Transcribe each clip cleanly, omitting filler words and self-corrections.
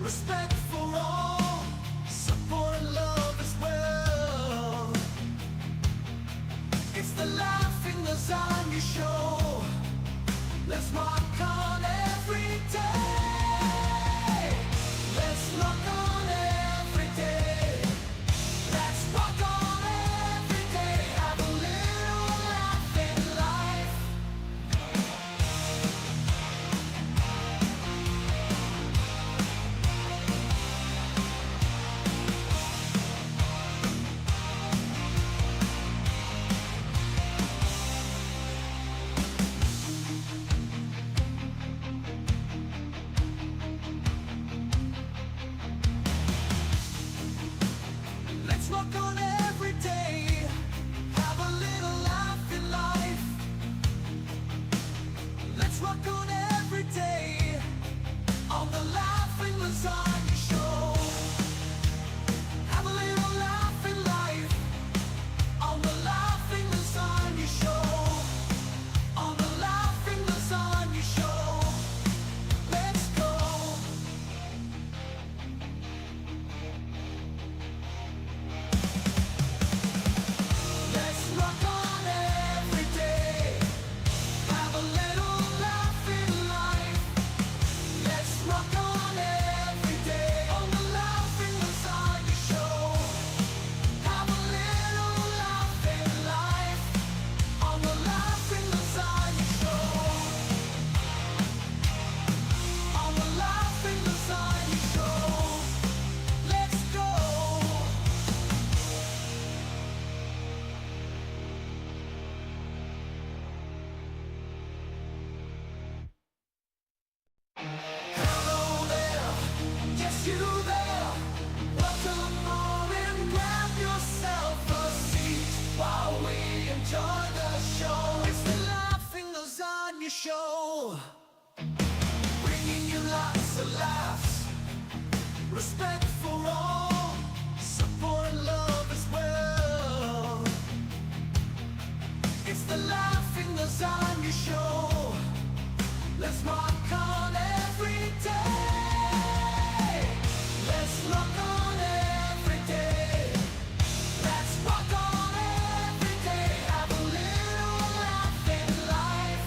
Respect for all, support and love as well. It's the laugh in the sun you show. Let's rock on every day. Let's rock on every day. Let's rock on every day. Have a little laugh in life. Let's rock on every day. Have a little laugh in life. Let's rock on every day. On the Laughing Lasagna Show. Have a little laugh in life. On the Laughing Lasagna Show. On the Laughing Lasagna Show. Let's go. Let's rock on every day. Have a little laugh in life. Let's rock on every day. On the Laughing Lasagna Show. Have a little laugh in life. On the Laughing Lasagna Show. On the Laughing Lasagna Show. Let's go. Hello there, yes you there. Welcome home and grab yourself a seat while we enjoy the show. It's the Laughing Lasagna Show, bringing you lots of laughs. Respect for all, support and love as well. It's the Laughing Lasagna Show. Let's rock on every day. Let's rock on every day. Let's rock on every day. Have a little laugh in life.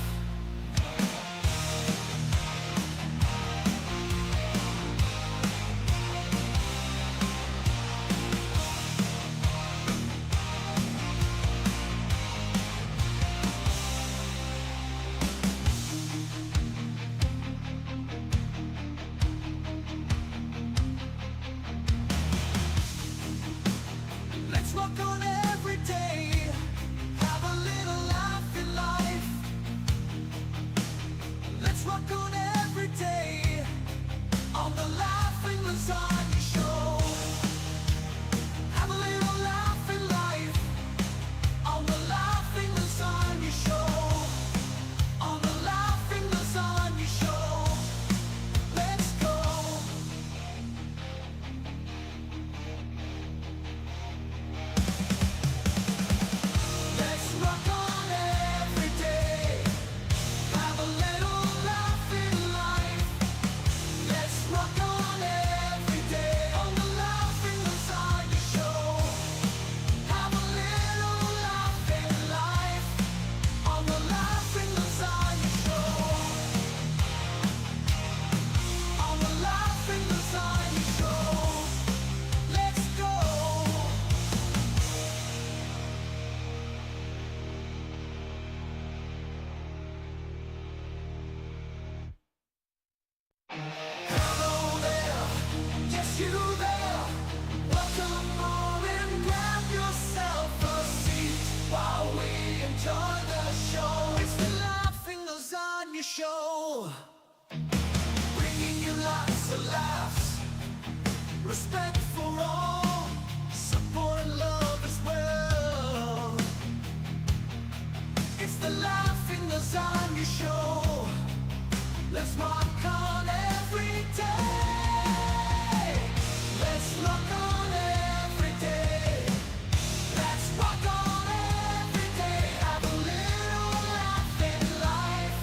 Let's rock on every day. Have a little laugh in life. Let's rock on every day. On the Laughing Lasagna Show. Have a little laugh in life. On the Laughing Lasagna Show. On the Laughing Lasagna Show. Let's go. Let's rock on every day. Have a little laugh in life. Let's rock on every day. On the Laughing Lasagna Show. Have a little laugh in life. On the Laughing Lasagna Show. On the Laughing Lasagna Show. Let's go. Hello there, yes you there. Welcome home and grab yourself a seat while we enjoy the show. It's the Laughing Lasagna Show, bringing you lots of laughs. Respect for all, support and love as well. It's the Laughing Lasagna Show. Let's rock on every day. Let's rock on every day. Let's rock on every day. Have a little laugh in life.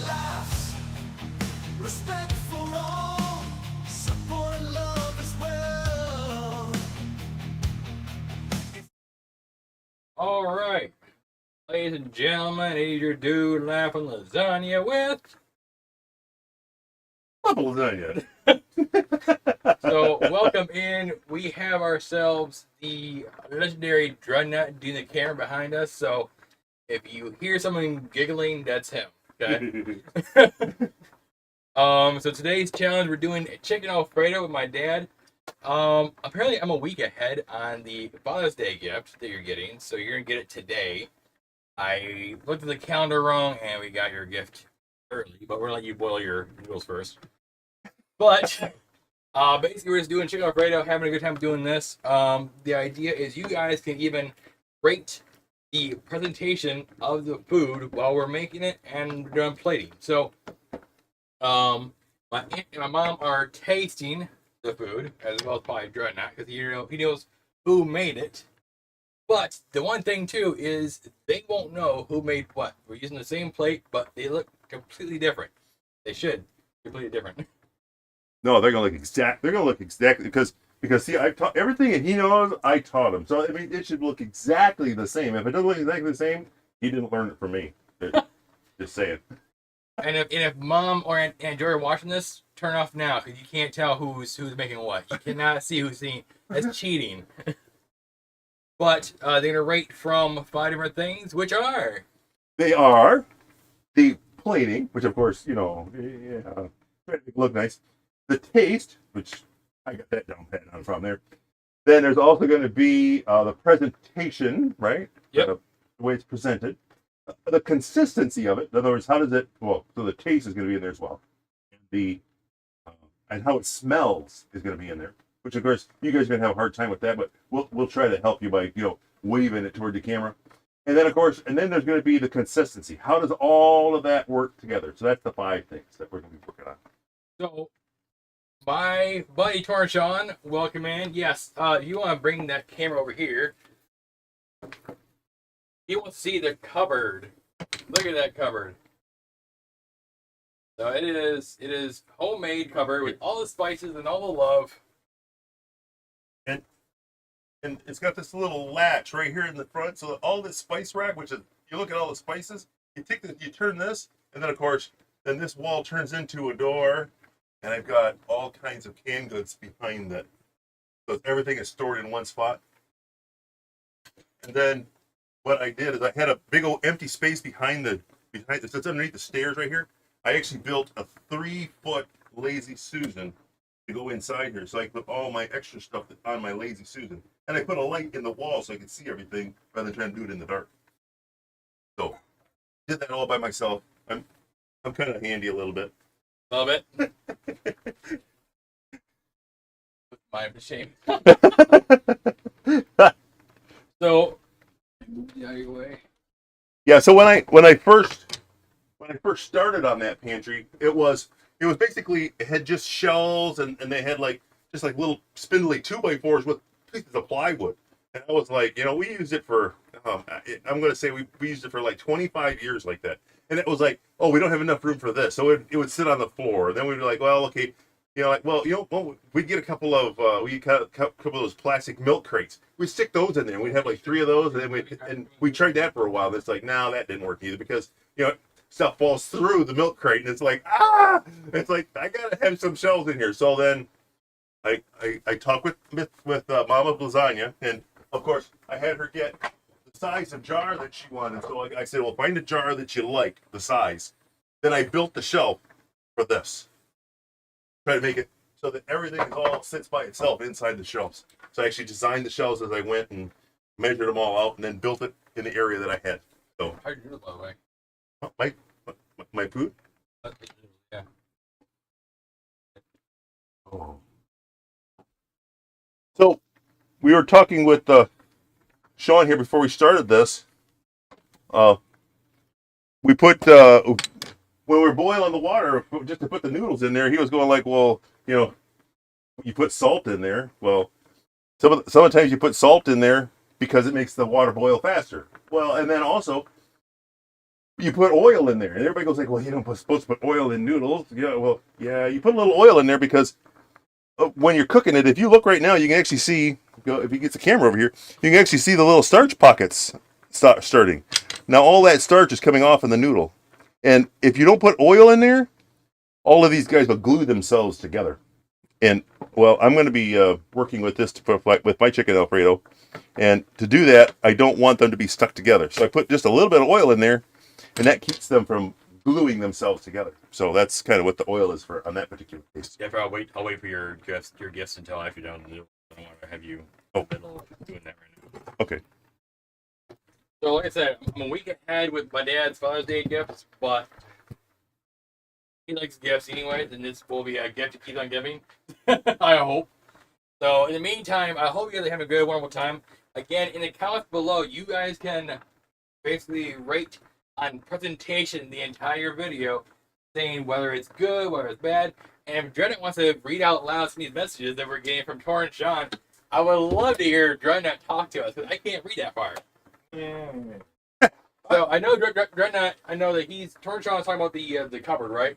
laughs, respect for all, support and love as well. All right, ladies and gentlemen, it is your dude laughing lasagna with. Lasagna. So, welcome in. We have ourselves the legendary Dreadnought doing the camera behind us. So, if you hear someone giggling, that's him. Okay. So today's challenge, we're doing chicken alfredo with my dad. Apparently I'm a week ahead on the Father's Day gift that you're getting, so you're gonna get it today. I looked at the calendar wrong, and we got your gift early, but we're gonna let you boil your noodles first. But basically, we're just doing chicken alfredo, having a good time doing this. The idea is you guys can even rate the presentation of the food while we're making it and done plating. So, my aunt and my mom are tasting the food as well as probably Dreadnought because he knows who made it. But the one thing too is they won't know who made what. We're using the same plate, but they look completely different. They should completely different. No, they're gonna look exact. They're gonna look exactly because see, I taught everything, and he knows I taught him. So I mean, it should look exactly the same. If it doesn't look exactly the same, he didn't learn it from me. Just say it. And if Mom or Aunt Joy are watching this, turn off now because you can't tell who's making what. You cannot see who's seeing. That's cheating. But they're gonna rate from 5 different things, which are They are the plating, which of course yeah, try to make it look nice. The taste, which I got that down pat on from there. Then there's also going to be the presentation, right? Yep. The way it's presented. The consistency of it. In other words, how does it? Well, so the taste is going to be in there as well. The and how it smells is going to be in there. Which of course you guys are going to have a hard time with that, but we'll try to help you by waving it toward the camera. And then of course, and then there's going to be the consistency. How does all of that work together? So that's the 5 things that we're going to be working on. so. My buddy Torchon, welcome in. Yes, you want to bring that camera over here. You will see the cupboard. Look at that cupboard. So it is homemade cupboard with all the spices and all the love. And it's got this little latch right here in the front. So all this spice rack, which is you look at all the spices, you turn this, and then of course, then this wall turns into a door. And I've got all kinds of canned goods behind it. So everything is stored in one spot. And then what I did is I had a big old empty space behind this. It's underneath the stairs right here. I actually built a 3-foot Lazy Susan to go inside here. So I put all my extra stuff on my Lazy Susan. And I put a light in the wall so I could see everything rather than trying to do it in the dark. So did that all by myself. I'm kind of handy a little bit. Love it. My shame. So, out of your way. Yeah. So when I first started on that pantry, it was basically it had just shelves and they had just little spindly 2x4s with pieces of plywood. And I was like, we used it for I'm going to say we used it for like 25 years like that. And it was like, oh, we don't have enough room for this. So it would sit on the floor. And then we'd be like, well, okay. We'd get a couple of couple of those plastic milk crates. We'd stick those in there. And we'd have like 3 of those. And then we tried that for a while. And it's like, no, that didn't work either because, stuff falls through the milk crate. And it's like, it's like, I got to have some shelves in here. So then I talked with Mama Lasagna. And of course, I had her get size of jar that she wanted. So I said, well, find a jar that you like, the size. Then I built the shelf for this. Try to make it so that everything all sits by itself inside the shelves. So I actually designed the shelves as I went and measured them all out and then built it in the area that I had. So how do you do it, by the way? My food? Yeah. Oh. So we were talking with Sean here before we started this. We put when we were boiling the water just to put the noodles in there. He was going like, well, you put salt in there. Well, sometimes you put salt in there because it makes the water boil faster. Well, and then also you put oil in there, and everybody goes like, "Well, you don't supposed to put oil in noodles." Yeah, well, yeah, you put a little oil in there because when you're cooking it, if you look right now, you can actually see. If you get the camera over here, you can actually see the little starch pockets starting. Now all that starch is coming off in the noodle, and if you don't put oil in there, all of these guys will glue themselves together. And well, I'm going to be working with this with my chicken Alfredo, and to do that, I don't want them to be stuck together. So I put just a little bit of oil in there, and that keeps them from gluing themselves together. So that's kind of what the oil is for on that particular case. Yeah, I'll wait for your gifts until after you're done. I don't want to have you doing that right now. Okay. So like I said, I'm a week ahead with my dad's Father's Day gifts, but he likes gifts anyways, and this will be a gift to keep on giving. I hope. So in the meantime, I hope you guys are having a good, wonderful time. Again, in the comments below, you guys can basically rate on presentation the entire video, saying whether it's good, whether it's bad. And if Dreadnought wants to read out loud some of these messages that we're getting from Tor and Sean, I would love to hear Dreadnought talk to us, because I can't read that far. So I know Dreadnought, I know that Tor and Sean is talking about the cupboard, right?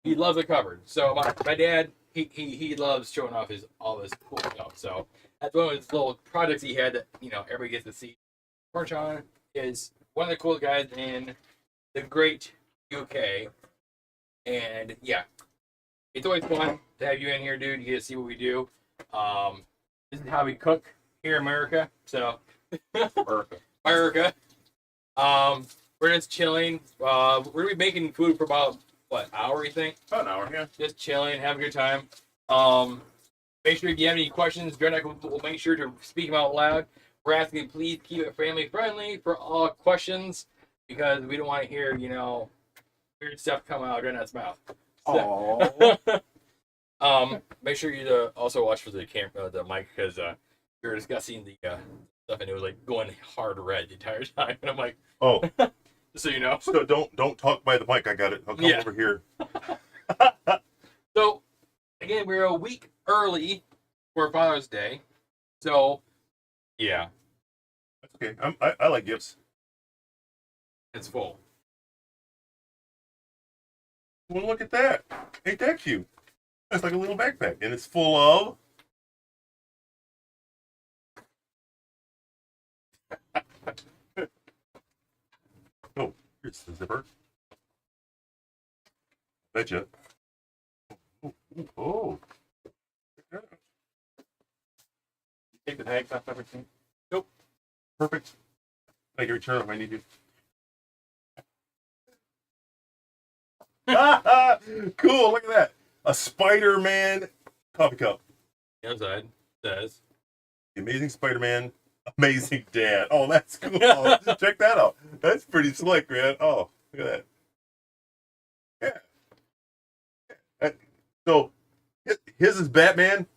He loves the cupboard. So my dad, he loves showing off all this cool stuff. So that's one of his little projects he had that everybody gets to see. Tor and Sean is one of the coolest guys in the great UK. And yeah, it's always fun to have you in here, dude. You get to see what we do. This is how we cook here in America. So, America. We're just chilling. We're gonna be making food for about hour? You think? About an hour, yeah. Just chilling, having a good time. Make sure if you have any questions, Dreadnought will make sure to speak them out loud. We're asking, please keep it family friendly for all questions, because we don't want to hear weird stuff come out of Dreadnought's mouth. Make sure you also watch for the camera, the mic, because we were discussing the stuff, and it was like going hard red the entire time, and I'm like, oh, just so you know. So don't talk by the mic. I got it. I'll come over here. So again, we're a week early for Father's Day, so yeah, That's okay. I like gifts. it's full. Well, look at that. Ain't that cute? That's like a little backpack, and it's full of. Oh, here's the zipper. Betcha. Oh. Take the tags off everything. Nope. Perfect. I can return if I need you. Cool, look at that. A Spider-Man coffee cup. The outside says, The Amazing Spider-Man, Amazing Dad. Oh, that's cool. Check that out. That's pretty slick, man. Oh, look at that. Yeah. So, his is Batman,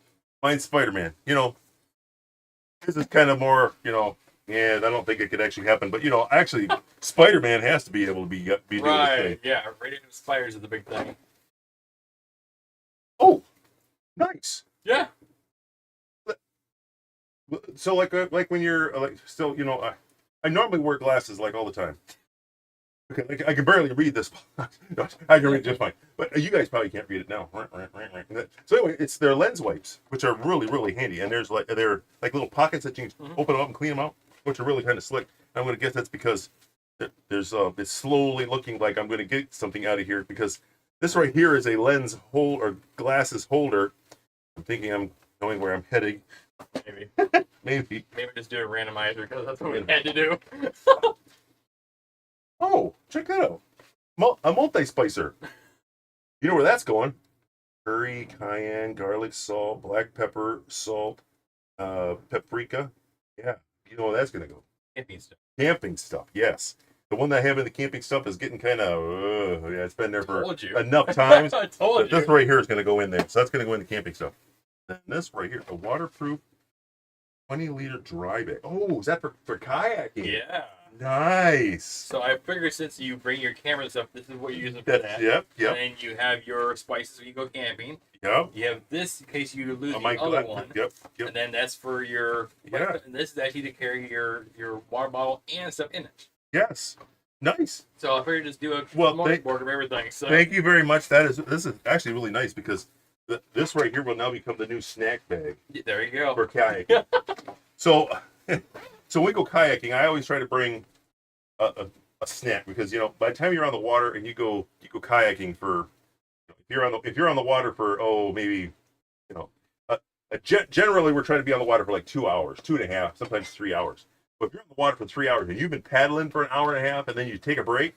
mine's Spider-Man. His is kind of more, yeah, I don't think it could actually happen. But, actually, Spider-Man has to be able to be doing this right, thing. yeah, Radiant Spires is the big thing. Oh, nice. Yeah. So, like when you're, still, I normally wear glasses, all the time. Okay, I can barely read this. No, I can read it just fine. But you guys probably can't read it now. So anyway, it's their lens wipes, which are really, really handy. And they're like little pockets that you can open up and clean them out, which are really kind of slick. I'm going to guess that's because it's slowly looking like I'm going to get something out of here, because this right here is a lens hole or glasses holder. I'm thinking I'm knowing where I'm heading. Maybe just do a randomizer, because that's what we had to do. Oh, check that out. A multi-spicer. You know where that's going. Curry, cayenne, garlic, salt, black pepper, salt, paprika. Yeah, you know where that's going to go. Camping stuff. Camping stuff, yes. The one that I have in the camping stuff is getting kind of, yeah, it's been there for enough times. I told you. This right here is going to go in there. So that's going to go in the camping stuff. And this right here, a waterproof 20-liter dry bag. Oh, is that for kayaking? Yeah. Nice. So I figured, since you bring your camera and stuff, this is what you're using for that. Yep. And then you have your spices when you go camping. Yep. You have this in case you lose the My other one. Yep. And then that's for your... Yeah. And this is actually to carry your water bottle and stuff in it. Yes. Nice. So I figured just do a Well, smorgasbord of everything. So Thank you very much. This is actually really nice because this right here will now become the new snack bag there you go. for kayaking. So, so when we go kayaking, I always try to bring a snack because by the time you're on the water and you go kayaking for if you're on the water for maybe generally we're trying to be on the water for like 2 hours, 2.5, sometimes 3 hours. But if you're on the water for 3 hours and you've been paddling for an hour and a half and then you take a break,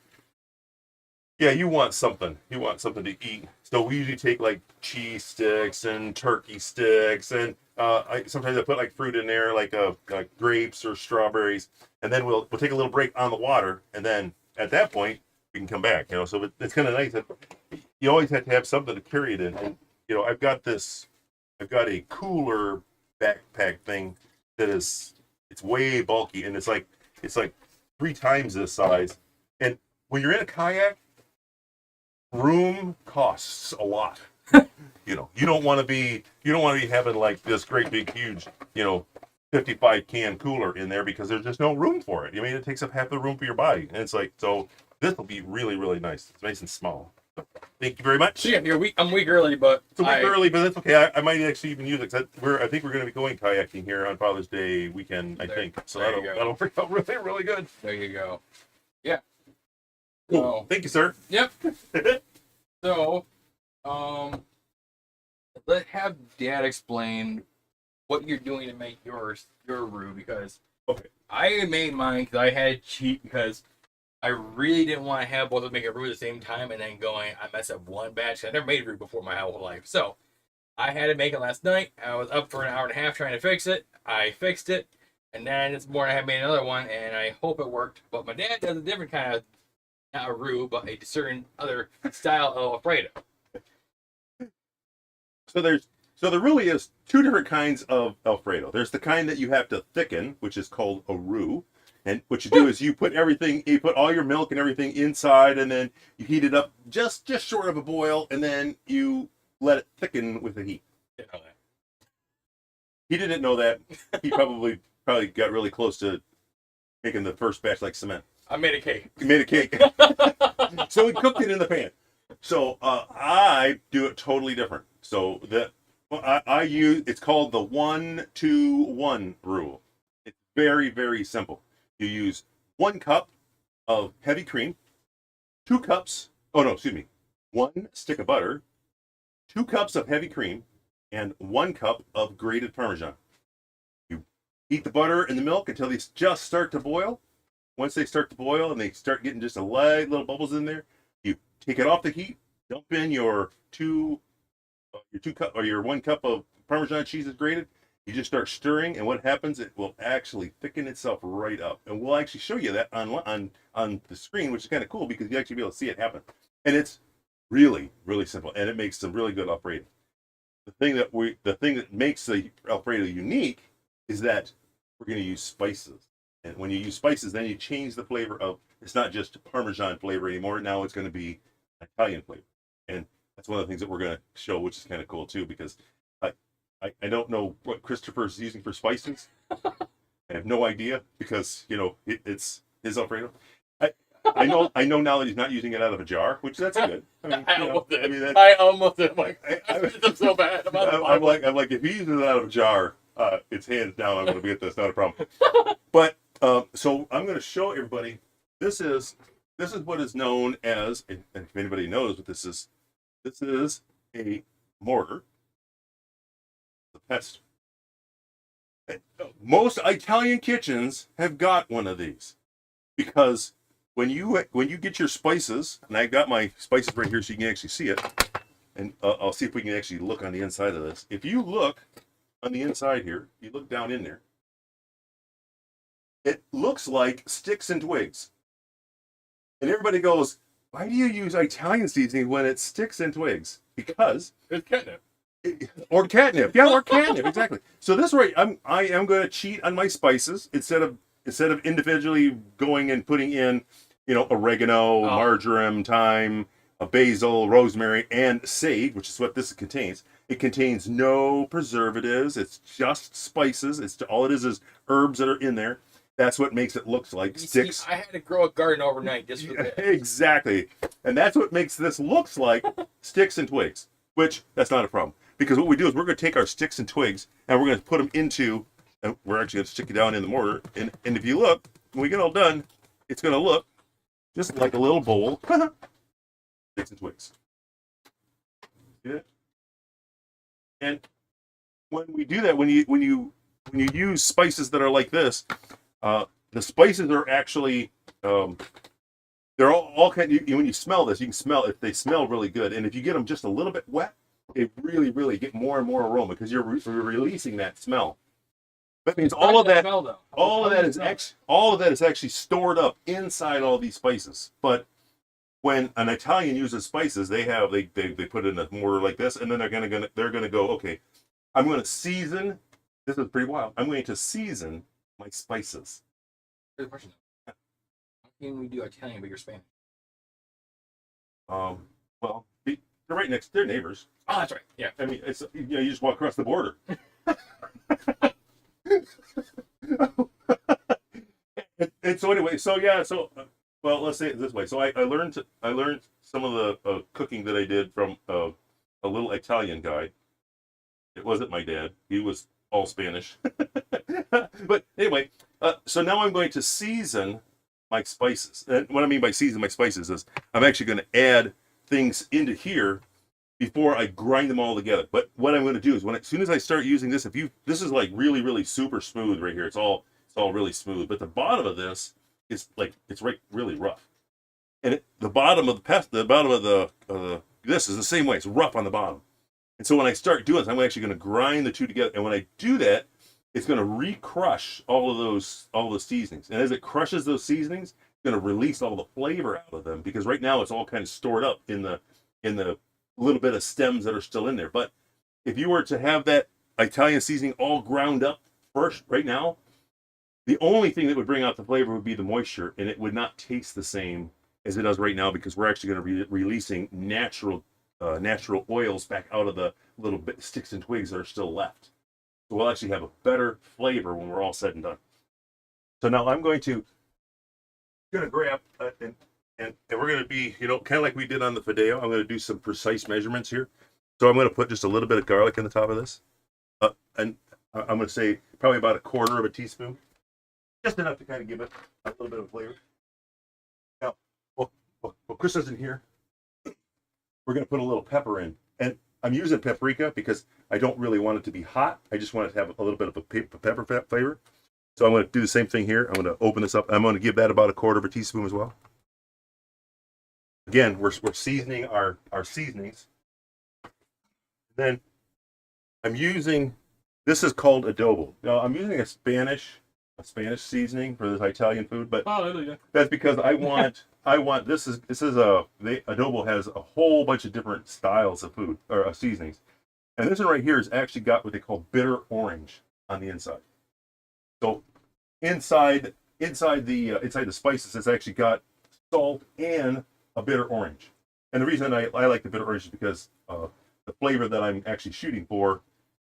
yeah, you want something. You want something to eat. So we usually take like cheese sticks and turkey sticks, and sometimes I put like fruit in there, like grapes or strawberries, and then we'll take a little break on the water, and then at that point we can come back. So it's kind of nice that you always have to have something to carry it in. And I've got a cooler backpack thing that it's way bulky, and it's like 3 times this size. And when you're in a kayak, room costs a lot. You don't want to be having like this great big huge 55 can cooler in there because there's just no room for it. I mean, it takes up half the room for your body, and it's like, so this will be really, really nice. It's nice and small. So, thank you very much. So yeah, I'm a week early, but It's a week early, but that's okay. I might actually even use it because I think we're going to be going kayaking here on Father's Day weekend. I think so. That'll work out really, really good. There you go. Yeah. Cool. So, Thank you, sir. Yep. So, let's have Dad explain what you're doing to make your roux, because Okay. I made mine because I had to cheat because I really didn't want to have both of them make a roux at the same time and then I mess up one batch. I never made roux before my whole life, so I had to make it last night. I was up for an hour and a half trying to fix it. I fixed it, and then this morning I made another one, and I hope it worked. But my dad does a different kind of, not a roux, but a certain other style of alfredo. So there really is 2 different kinds of alfredo. There's the kind that you have to thicken, which is called a roux. And what you do is you put all your milk and everything inside, and then you heat it up just short of a boil, and then you let it thicken with the heat. Didn't know that. He didn't know that. He probably got really close to making the first batch like cement. I made a cake. He made a cake. So he cooked it in the pan. So I do it totally different. So I use, it's called the 1-2-1 rule. It's very, very simple. You use 1 cup of heavy cream, 2 cups, 1 stick of butter, 2 cups of heavy cream, and 1 cup of grated Parmesan. You heat the butter and the milk until they just start to boil. Once they start to boil and they start getting just a light little bubbles in there, you take it off the heat, dump in your 1 cup of Parmesan cheese is grated. You just start stirring, and what happens? It will actually thicken itself right up, and we'll actually show you that on the screen, which is kind of cool because you actually be able to see it happen. And it's really, really simple, and it makes some really good alfredo. The thing that makes the alfredo unique is that we're going to use spices. And when you use spices, then you change the flavor of, it's not just Parmesan flavor anymore. Now it's going to be Italian flavor. And that's one of the things that we're going to show, which is kind of cool too, because I don't know what Christopher's using for spices. I have no idea because, it's his Alfredo. I know now that he's not using it out of a jar, which that's good. I almost did. I'm so bad about it. I'm like, if he uses it out of a jar, it's hands down. I'm going to be at this. Not a problem. But so I'm going to show everybody. This is what is known as, and if anybody knows what this is a mortar. The pestle. Most Italian kitchens have got one of these because when you get your spices, and I got my spices right here so you can actually see it, and I'll see if we can actually look on the inside of this. If you look on the inside here, you look down in there, it looks like sticks and twigs. And everybody goes, why do you use Italian seasoning when it's sticks and twigs? Because It's catnip. Or catnip. Yeah, or catnip, exactly. So this way, I am going to cheat on my spices instead of individually going and putting in, oregano, marjoram, thyme, basil, rosemary, and sage, which is what this contains. It contains no preservatives. It's just spices. All it is herbs that are in there. That's what makes it look like You sticks. see, I had to grow a garden overnight just for this. Exactly. And that's what makes this looks like sticks and twigs, which that's not a problem. Because what we do is we're going to take our sticks and twigs and we're going to put them into, and we're actually going to stick it down in the mortar. And if you look, when we get all done, it's going to look just like a little bowl. Sticks and twigs. See that? And when we do that, when you use spices that are like this, the spices are actually they're all kind. When you smell this, you can smell if they smell really good. And if you get them just a little bit wet, they really get more and more aroma because you're releasing that smell. That means all of that is actually stored up inside all these spices. But when an Italian uses spices, they put it in a mortar like this, and then they're gonna go, okay, I'm going to season. This is pretty wild. I'm going to season my spices. Here's a question. How can we do Italian but you're Spanish? Well, they're right next. They're neighbors. Oh, that's right. Yeah. I mean, it's you just walk across the border. and so anyway, well, let's say it this way. So I learned some of the cooking that I did from a little Italian guy. It wasn't my dad. He was all Spanish. But anyway, so now I'm going to season my spices. And what I mean by season my spices is I'm actually going to add things into here before I grind them all together. But what I'm going to do is as soon as I start using this, this is like really super smooth right here. It's all really smooth. But the bottom of this is like it's really rough. And the bottom of this is the same way. It's rough on the bottom. And so when I start doing this, I'm actually going to grind the two together. And when I do that, it's going to re-crush all the seasonings. And as it crushes those seasonings, it's going to release all the flavor out of them because right now it's all kind of stored up in the little bit of stems that are still in there. But if you were to have that Italian seasoning all ground up first right now, the only thing that would bring out the flavor would be the moisture, and it would not taste the same as it does right now because we're actually going to be releasing natural oils back out of the little bit sticks and twigs that are still left. So we'll actually have a better flavor when we're all said and done. So now I'm going to grab and we're going to be, kind of like we did on the Fideo. I'm going to do some precise measurements here. So I'm going to put just a little bit of garlic in the top of this. And I'm going to say probably about 1/4 teaspoon. Just enough to kind of give it a little bit of flavor. Now, well Chris isn't here. We're going to put a little pepper in. And I'm using paprika because I don't really want it to be hot. I just want it to have a little bit of a pepper flavor. So I'm going to do the same thing here. I'm going to open this up. I'm going to give that about 1/4 teaspoon as well. Again, we're seasoning our seasonings. Then I'm using, this is called adobo. Now I'm using a Spanish seasoning for this Italian food, but that's because I want adobo has a whole bunch of different styles of food or seasonings, and this one right here has actually got what they call bitter orange on the inside. So inside the spices, it's actually got salt and a bitter orange. And the reason I like the bitter orange is because the flavor that I'm actually shooting for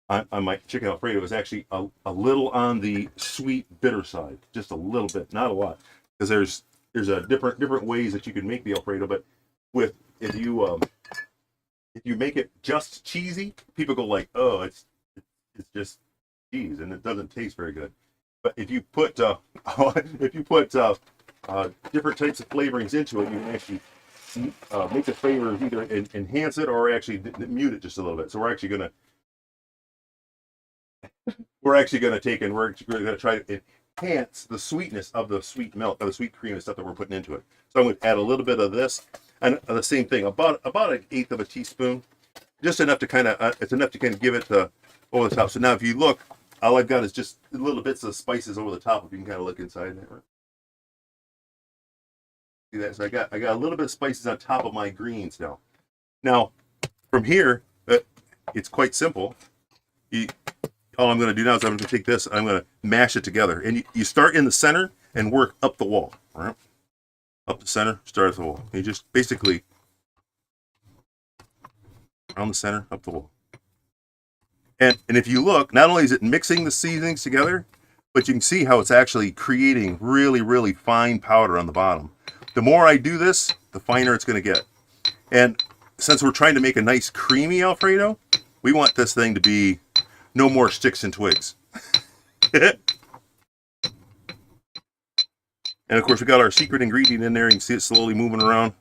on my chicken alfredo is actually a little on the sweet bitter side, just a little bit, not a lot, because there's a different ways that you can make the alfredo. But if you make it just cheesy, people go like, oh, it's just cheese and it doesn't taste very good. But if you put different types of flavorings into it, you can actually make the flavor either enhance it or actually mute it just a little bit. So we're actually gonna take and we're gonna try to enhance the sweetness of the sweet milk, of the sweet cream and stuff that we're putting into it. So I'm going to add a little bit of this, and the same thing, about 1/8 teaspoon, just enough to kind of give it over the top. So now if you look, all I've got is just little bits of spices over the top. If you can kind of look inside there. See that? So I got a little bit of spices on top of my greens now. Now, from here, it's quite simple. All I'm going to do now is I'm going to take this, I'm going to mash it together. And you start in the center and work up the wall. Right? Up the center, start at the wall. You just basically around the center, up the wall. And if you look, not only is it mixing the seasonings together, but you can see how it's actually creating really, really fine powder on the bottom. The more I do this, the finer it's going to get. And since we're trying to make a nice creamy Alfredo, we want this thing to be no more sticks and twigs. And of course, we got our secret ingredient in there. You can see it slowly moving around.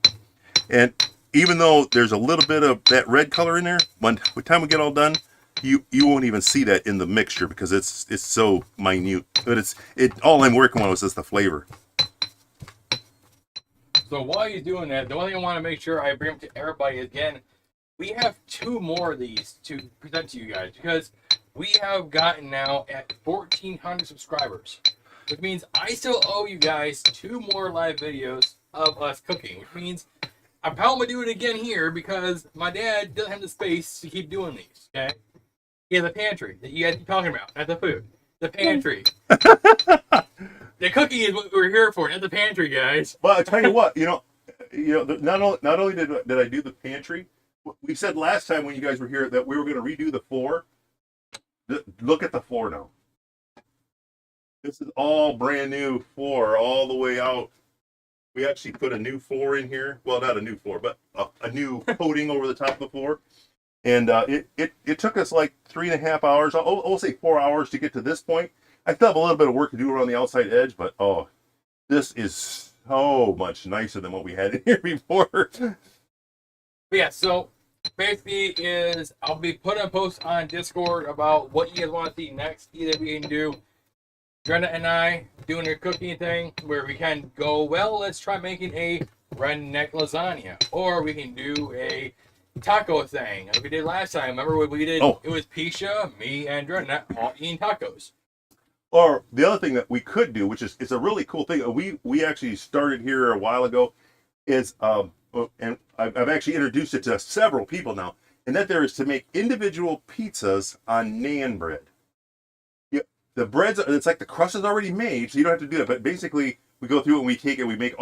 And even though there's a little bit of that red color in there, by the time we get all done, you won't even see that in the mixture because it's so minute. But all I'm working on was just the flavor. So while he's doing that, the one thing I want to make sure I bring up to everybody is, again, we have 2 more of these to present to you guys because we have gotten now at 1,400 subscribers. Which means I still owe you guys 2 more live videos of us cooking. Which means I'm probably going to do it again here because my dad doesn't have the space to keep doing these. Okay? He has a pantry that you guys keep talking about, not the food. The pantry. The cooking is what we're here for, not the pantry, guys. Well, I tell you what, not only did I do the pantry, we said last time when you guys were here that we were going to redo the floor. Look at the floor now. This is all brand new floor all the way out. We actually put a new floor in here. Well, not a new floor, but a new coating over the top of the floor. And it took us like 3.5 hours. I'll say 4 hours to get to this point. I still have a little bit of work to do around the outside edge, but this is so much nicer than what we had in here before. But yeah, so basically I'll be putting a post on Discord about what you guys want to see next. Either we can do Brenda and I doing a cooking thing where we can go, well, let's try making a redneck lasagna. Or we can do a taco thing like we did last time. Remember what we did? It was Pisha, me, and Brenda all eating tacos. Or the other thing that we could do, which is it's a really cool thing. We actually started here a while ago, is and I've actually introduced it to several people now, and that there is to make individual pizzas on naan bread. The breads, it's like the crust is already made, so you don't have to do it. But basically, we go through and we take it. We make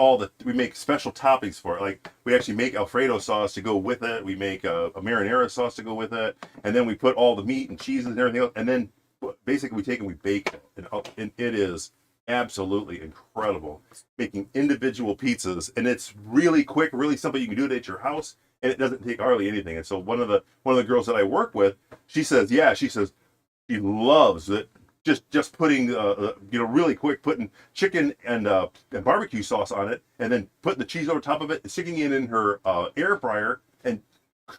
special toppings for it. Like we actually make Alfredo sauce to go with it. We make a marinara sauce to go with it, and then we put all the meat and cheeses and everything else. And then basically we take and we bake it, and it is absolutely incredible making individual pizzas. And it's really quick, really simple. You can do it at your house, and it doesn't take hardly anything. And so one of the girls that I work with, she says she loves it. Just putting really quick, putting chicken and barbecue sauce on it, and then putting the cheese over top of it, and sticking it in her air fryer, and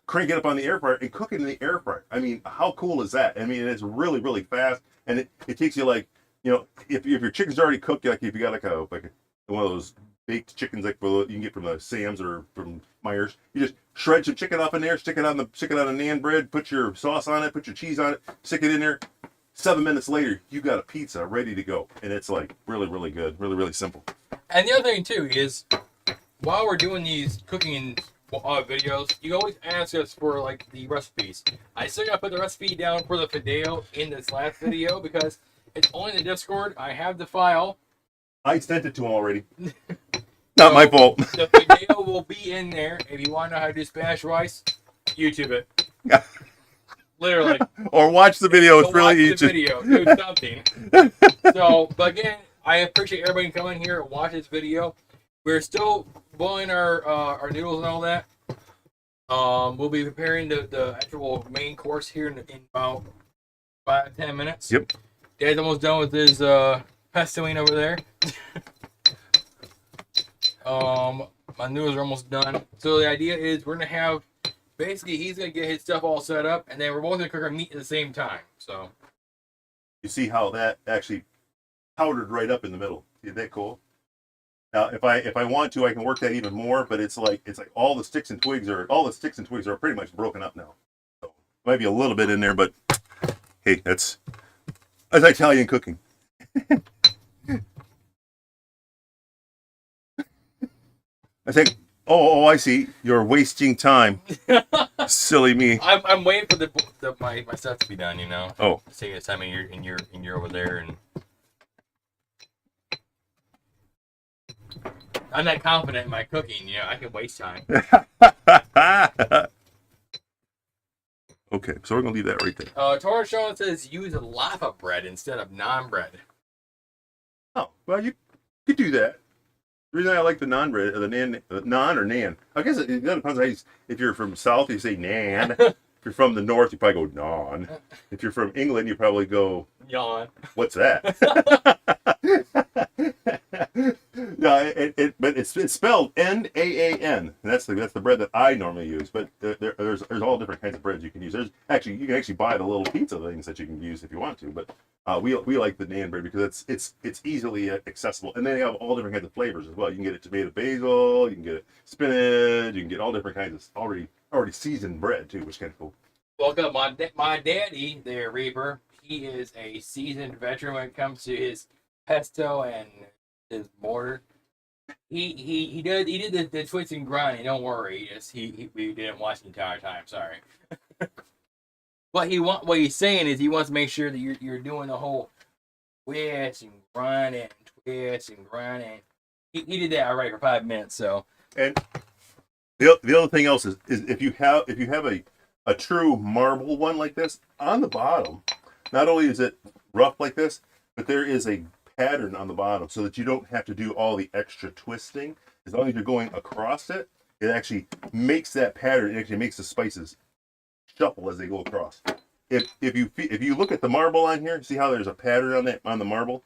crank it up on the air fryer and cook it in the air fryer. I mean, how cool is that? I mean, it's really, really fast, and it takes you like, if your chicken's already cooked, like if you got like one of those baked chickens like you can get from the Sam's or from Myers, you just shred some chicken up in there, stick it on a naan bread, put your sauce on it, put your cheese on it, stick it in there. 7 minutes later, you got a pizza ready to go, and it's like really, really good, really, really simple. And the other thing too is, while we're doing these cooking videos, you always ask us for like the recipes. I still gotta put the recipe down for the fideo in this last video because it's only in the Discord. I have the file. I sent it to him already. Not my fault. The fideo will be in there. If you want to know how to do Spanish rice, YouTube it. Literally. Or watch the video. It's really easy. Video. Do something. So, but again, I appreciate everybody coming here and watch this video. We're still boiling our noodles and all that. We'll be preparing the actual main course here in about 5-10 minutes. Yep. Dad's almost done with his pestoing over there. My noodles are almost done. So the idea is we're gonna have. Basically, he's going to get his stuff all set up, and then we're both going to cook our meat at the same time. So, you see how that actually powdered right up in the middle. Isn't that cool? Now, if I want to, I can work that even more, but it's like all the sticks and twigs are pretty much broken up now. So, might be a little bit in there, but hey, that's Italian cooking. I think. Oh, I see. You're wasting time. Silly me. I'm waiting for my stuff to be done. Oh, it's taking its time, and you're over there, and I'm not confident in my cooking. I can waste time. Okay, so we're gonna leave that right there. Torres Sean says use lava bread instead of naan bread. Well, you could do that. The reason I like the naan bread, or the naan or nan. I guess it depends on how if you're from South, you say nan. If you're from the North, you probably go naan. If you're from England, you probably go Yawn. what's that? No, but it's spelled Naan. And that's the bread that I normally use. But there's all different kinds of breads you can use. You can actually buy the little pizza things that you can use if you want to. But we like the naan bread because it's easily accessible, and they have all different kinds of flavors as well. You can get it tomato basil, you can get it spinach, you can get all different kinds of already seasoned bread too, which is kind of cool. Welcome, my daddy there, Reaper. He is a seasoned veteran when it comes to his pesto and his mortar. He did the twist and grind. Don't worry, we didn't watch the entire time. Sorry. What he's saying is he wants to make sure that you're doing the whole twist and grinding, twist and grinding. He did that already for 5 minutes. So And the other thing else is if you have a true marble one like this on the bottom, not only is it rough like this, but there is a pattern on the bottom so that you don't have to do all the extra twisting. As long as you're going across it, it actually makes that pattern. It actually makes the spices shuffle as they go across. If you look at the marble on here, see how there's a pattern on the marble?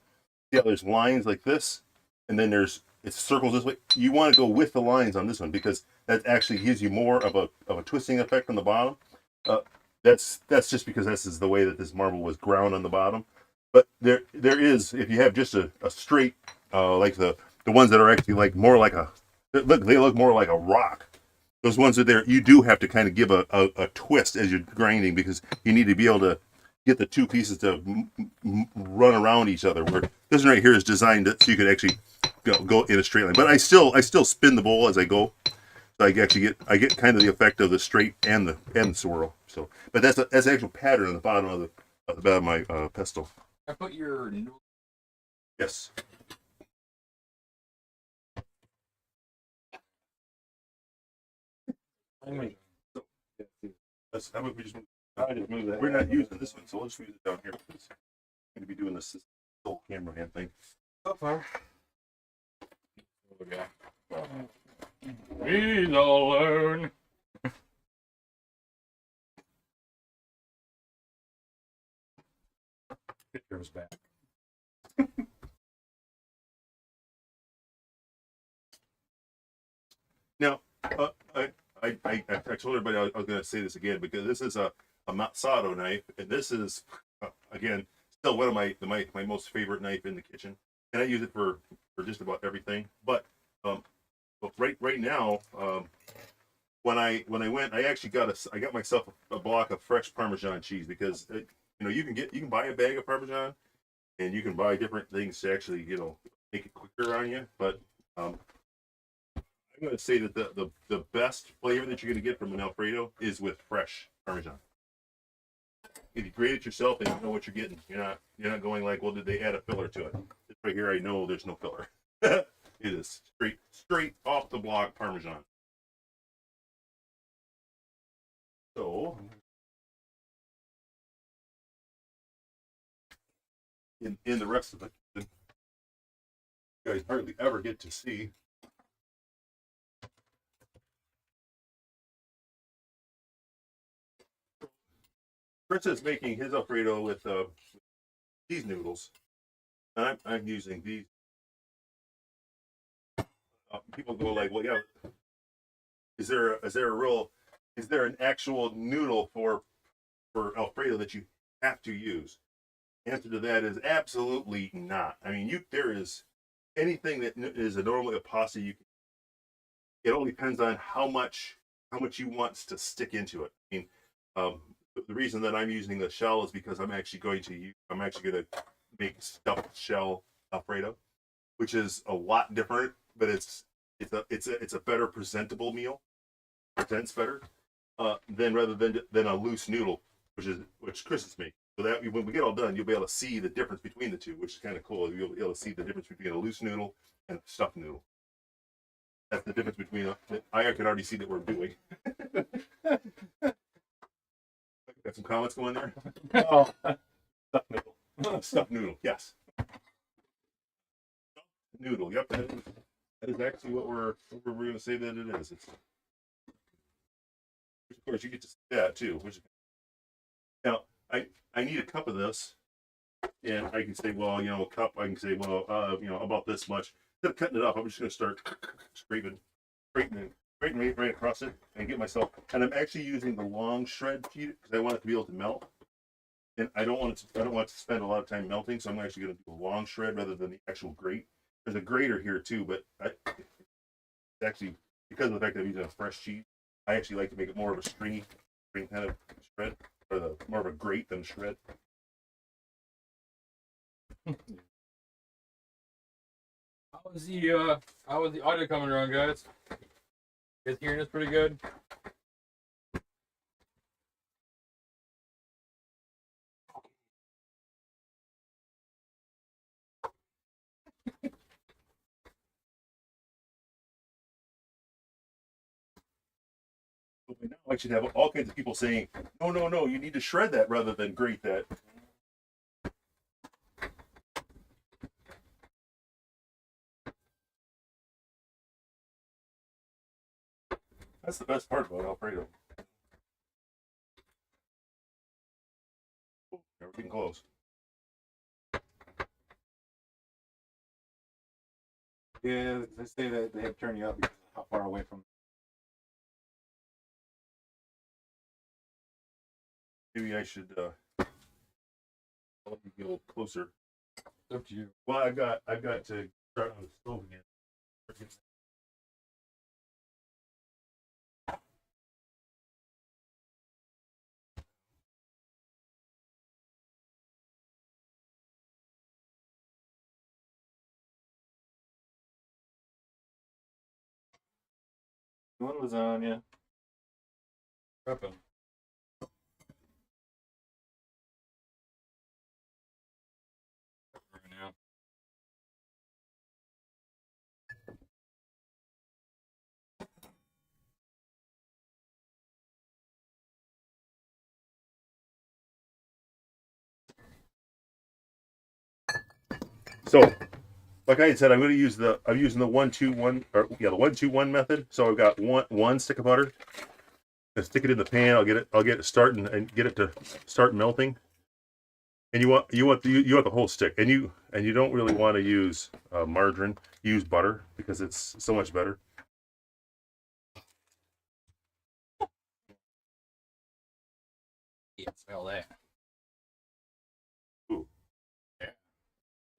See how there's lines like this, and then it circles this way. You want to go with the lines on this one because that actually gives you more of a twisting effect on the bottom. That's just because this is the way that this marble was ground on the bottom. But there is, if you have just a straight like the ones that are actually like more like they look more like a rock. Those ones are there. You do have to kind of give a twist as you're grinding because you need to be able to get the two pieces to run around each other. Where this one right here is designed so you can actually go in a straight line. But I still spin the bowl as I go. So I get kind of the effect of the straight and the swirl. So, but that's the actual pattern on the bottom of my pesto. I put your Yes. Anyway. How about we just move that? We're not using this one, so we'll just use it down here. Because I'm going to be doing this whole camera hand thing. So far. Okay. He's alone. Picture's back. Now, I told everybody I was going to say this again because this is a Matsado knife, and this is again still one of my most favorite knife in the kitchen, and I use it for just about everything. But right now, when I went, I actually got myself a block of fresh Parmesan cheese because you can buy a bag of Parmesan, and you can buy different things to actually make it quicker on you, but I'm going to say that the best flavor that you're going to get from an Alfredo is with fresh Parmesan. If you grate it yourself, then you know what you're getting. You're not going like, well, did they add a filler to it? This right here, I know there's no filler. It is straight off the block Parmesan. So, in the rest of it, you guys hardly ever get to see. Chris is making his Alfredo with cheese noodles, and I'm using these. People go like, well, yeah, is there an actual noodle for Alfredo that you have to use? The answer to that is absolutely not. I mean, there is anything that is normally a pasta. It all depends on how much you want to stick into it. I mean, the reason that I'm using the shell is because I'm actually going to make stuffed shell Alfredo, which is a lot different, but it's a better presentable meal. Presents better rather than a loose noodle, which Chris is making. So that when we get all done, you'll be able to see the difference between the two, which is kind of cool. You'll be able to see the difference between a loose noodle and a stuffed noodle. That's the difference between I can already see that we're doing. Got some comments going there? Oh, stuffed noodle. Stuffed noodle, yes. noodle. Yep, that is actually what we're going to say that it is. It's, of course, you get to see that too. Now, I need a cup of this, and I can say, well, a cup. I can say, well, about this much. Instead of cutting it up, I'm just going to start scraping right across it, and get myself. And I'm actually using the long shred because I want it to be able to melt. And I don't want it to spend a lot of time melting, so I'm actually going to do a long shred rather than the actual grate. There's a grater here too, but actually, because of the fact that I'm using a fresh cheese, I actually like to make it more of a string kind of shred, or more of a grate than a shred. How's the audio coming around, guys? You guys hearing this pretty good? Now I should have all kinds of people saying, no, you need to shred that rather than grate that. That's the best part about Alfredo. Oh, we're getting close. Yeah, they say that they have to turn you up because of how far away from. Maybe I should let me get a little closer. It's up to you. Well, I've got to start on the stove again. One lasagna. Prepping. Right now. So, like I said, I'm using the 1-2-1 the 1-2-1 method. So I've got one stick of butter. I stick it in the pan. I'll get it starting and get it to start melting. And you want the whole stick. And you don't really want to use margarine. Use butter because it's so much better. Yeah, smell that. Ooh.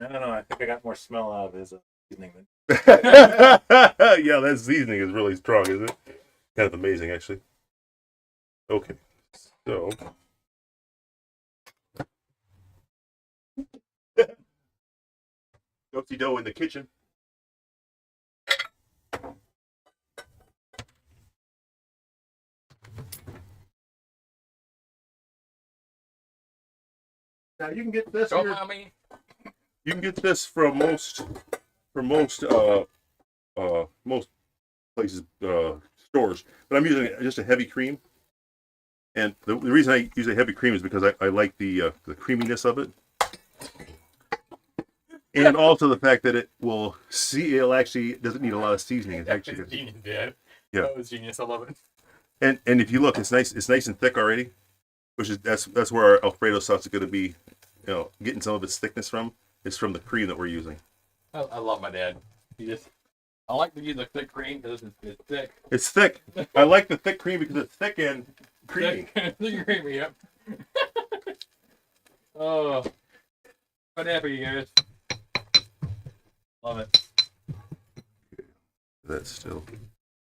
No, I think I got more smell out of his seasoning than. Yeah, that seasoning is really strong, isn't it? Kind of amazing, actually. Okay, so Dozy dough in the kitchen. Now you can get this. Don't Here, mind me. you can get this from most places stores, but I'm using just a heavy cream. And the reason I use a heavy cream is because I like the creaminess of it, and also the fact that it'll actually doesn't need a lot of seasoning. It's actually That's genius, Dad. Yeah. That was genius. I love it. and if you look, it's nice and thick already, which is that's where our Alfredo sauce is going to be, getting some of its thickness from. It's from the cream that we're using. I love my dad. I like to use the thick cream because it's thick. It's thick. I like the thick cream because it's thick and creamy. Thick and creamy, yep. Oh, quite happy, you guys. Love it. That's still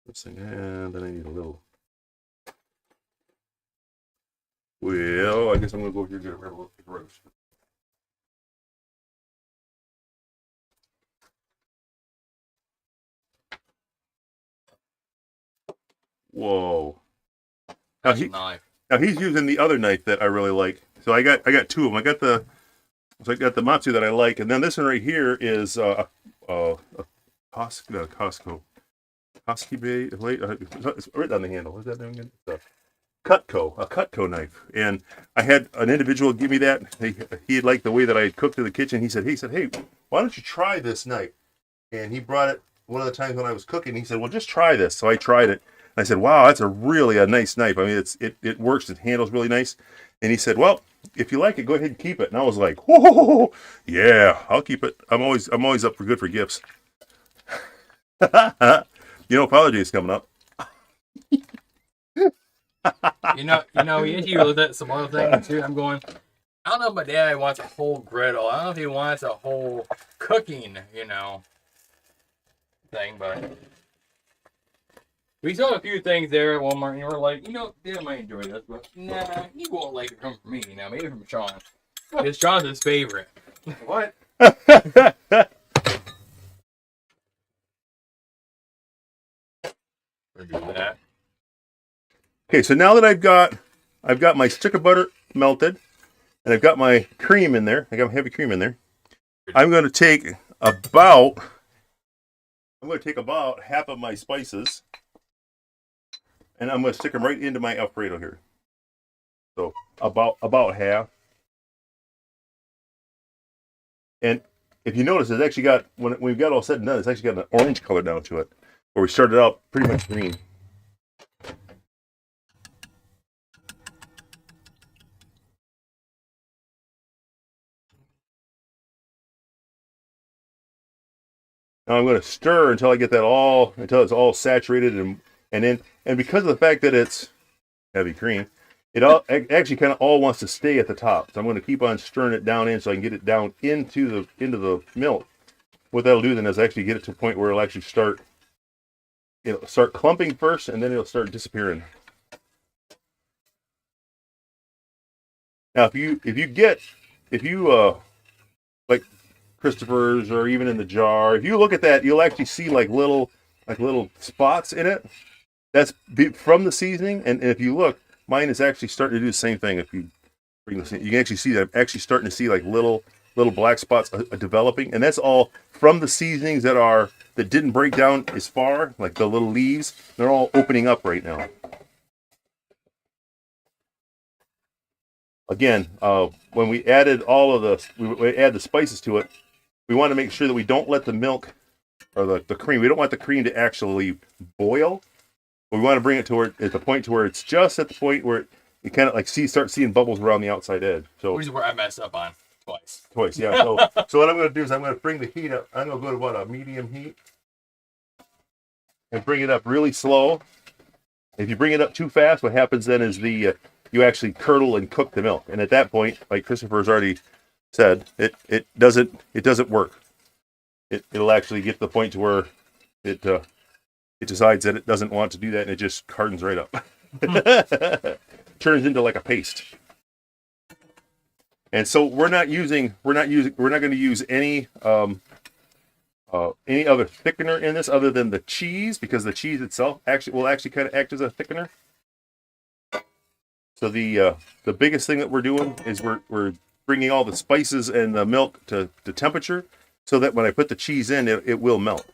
missing, and then I need a little. Well, I guess I'm gonna go over here and get a roast. Whoa! Now, That's a knife. now he's using the other knife that I really like. So I got two of them. I got the Matsu that I like, and then this one right here is Costco. Husky Bay, it's right on the handle. What is that doing? A Cutco knife. And I had an individual give me that. He liked the way that I had cooked in the kitchen. He said, hey, why don't you try this knife? and he brought it one of the times when I was cooking. He said, "Well, just try this." So I tried it. And I said, "Wow, that's a nice knife. I mean, it works. It handles really nice." And he said, "Well, if you like it, go ahead and keep it." And I was like, "Whoa, yeah, I'll keep it. I'm always up for good for gifts." Father's Day is coming up. You actually looked at some other things too. I'm going. I don't know if my dad wants a whole griddle. I don't know if he wants a whole cooking, thing, but we saw a few things there at Walmart, and we're like, Dad might enjoy this, but nah, he won't like it from me. Maybe from Sean. Because Sean's his favorite. What? We'll do that. Okay, so now that I've got my stick of butter melted, and I've got my cream in there. I got heavy cream in there. I'm going to take about half of my spices, and I'm going to stick them right into my alfredo here. So about half. And if you notice, it's actually got, when we've got all said and done, it's actually got an orange color down to it, where we started out pretty much green. Now I'm going to stir until I get until it's all saturated and because of the fact that it's heavy cream, it actually kind of all wants to stay at the top. So I'm going to keep on stirring it down in so I can get it down into the milk. What that'll do then is actually get it to a point where it'll actually it'll start clumping first, and then it'll start disappearing. Now, if you like Christopher's or even in the jar, if you look at that, you'll actually see like little spots in it. That's from the seasoning, and if you look, mine is actually starting to do the same thing. If you bring this in, you can actually see that I'm actually starting to see like little black spots developing, and that's all from the seasonings that didn't break down as far, like the little leaves. They're all opening up right now. Again, when we added we add the spices to it, we want to make sure that we don't let the milk or the cream. We don't want the cream to actually boil. We want to bring it to where at the point to where it's just at the point where you kind of like start seeing bubbles around the outside edge. So Which is where I messed up on twice, yeah. So what I'm going to do is I'm going to bring the heat up. I'm going to go to about a medium heat and bring it up really slow. If you bring it up too fast, what happens then is you actually curdle and cook the milk, and at that point, like Christopher's already said, it doesn't work. It'll actually get to the point to where it decides that it doesn't want to do that, and it just hardens right up. Turns into like a paste. And so we're not going to use any other thickener in this other than the cheese, because the cheese itself will actually kind of act as a thickener. So the biggest thing that we're doing is we're bringing all the spices and the milk to temperature, so that when I put the cheese in, it will melt.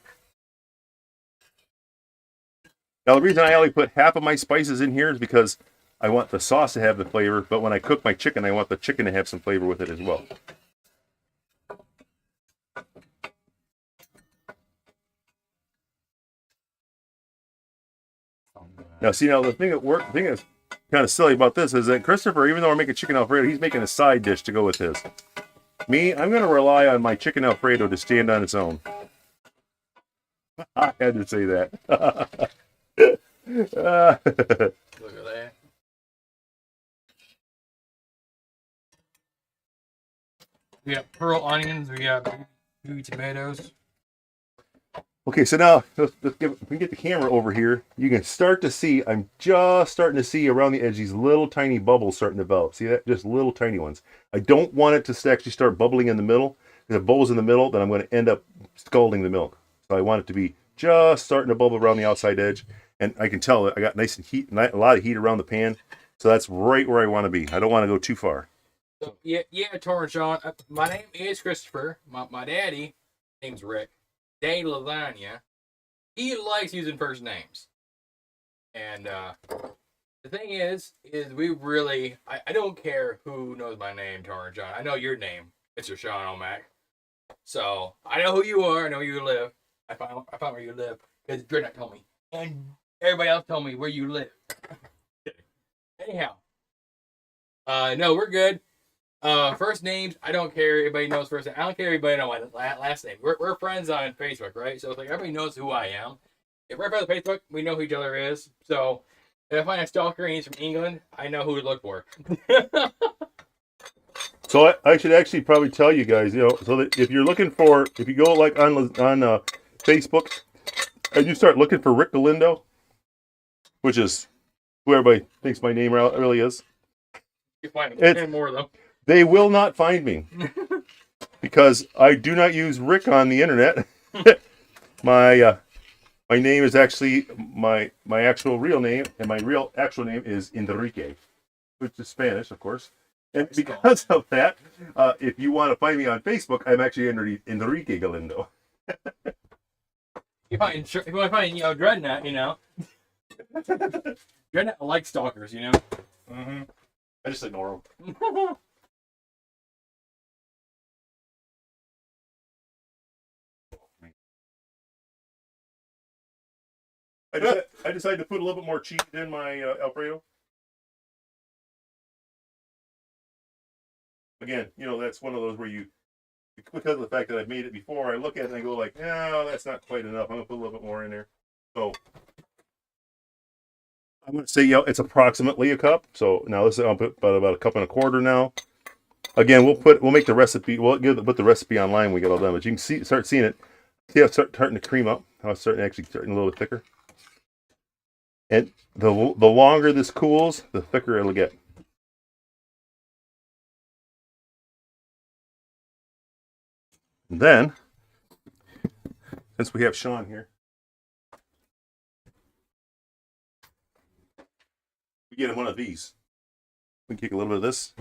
Now the reason I only put half of my spices in here is because I want the sauce to have the flavor, but when I cook my chicken, I want the chicken to have some flavor with it as well. Now the thing that's kind of silly about this is that Christopher, even though we're making chicken Alfredo, he's making a side dish to go with his. Me, I'm going to rely on my chicken Alfredo to stand on its own. I had to say that. Look at that. We got pearl onions. We got baby tomatoes. Okay, so now if we get the camera over here, you can start to see, I'm just starting to see around the edge these little tiny bubbles starting to develop. See that? Just little tiny ones. I don't want it to actually start bubbling in the middle. If it bubbles in the middle, then I'm going to end up scalding the milk. So I want it to be just starting to bubble around the outside edge. And I can tell that I got a lot of heat around the pan. So that's right where I want to be. I don't want to go too far. So, yeah, Tor and Sean. My name is Christopher. My daddy, name's Rick. Daddy Lasagna. He likes using first names. And the thing is we really, I don't care who knows my name, Tor and Sean. I know your name, Mr. Sean O'Mac. So I know who you are. I know where you live. I found where you live because Dreadnought told me, and everybody else told me where you live. Anyhow, no, we're good. First names, I don't care. Everybody knows first name. I don't care. Everybody know my last name. We're friends on Facebook, right? So it's like everybody knows who I am. If we're friends on Facebook, we know who each other is. So if I find a stalker and he's from England, I know who to look for. So I should actually probably tell you guys, so that if you're looking for, if you go like on Facebook and you start looking for Rick Galindo, which is who everybody thinks my name really is, You find It's- more of them. they will not find me because I do not use Rick on the internet. My name is actually my actual real name, and my real actual name is Enrique, which is Spanish, of course. And because of that, if you want to find me on Facebook, I'm actually Enrique Galindo. If you want to find Dreadnought, Dreadnought likes stalkers, Mm-hmm. I just ignore them. I decided to put a little bit more cheese in my Alfredo. Again, that's one of those where because of the fact that I've made it before, I look at it and I go like, no, that's not quite enough. I'm going to put a little bit more in there. So I'm going to say, it's approximately a cup. So now I'll put about a cup and a quarter now. Again, we'll make the recipe. We'll put the recipe online when we get all done. But you can start seeing it. See how it's starting to cream up. How it's starting a little bit thicker. And the longer this cools, the thicker it'll get. And then, since we have Sean here, we get him one of these. We can kick a little bit of this,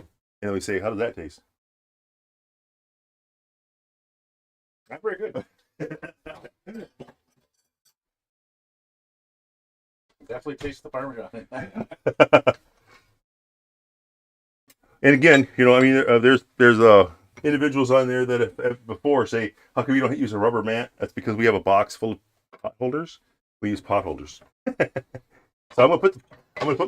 and we say, "How does that taste?" Not very good. Definitely taste the Parmesan. And again, there's individuals on there that have before say, "How come you don't use a rubber mat?" That's because we have a box full of pot holders. We use pot holders. So I'm gonna put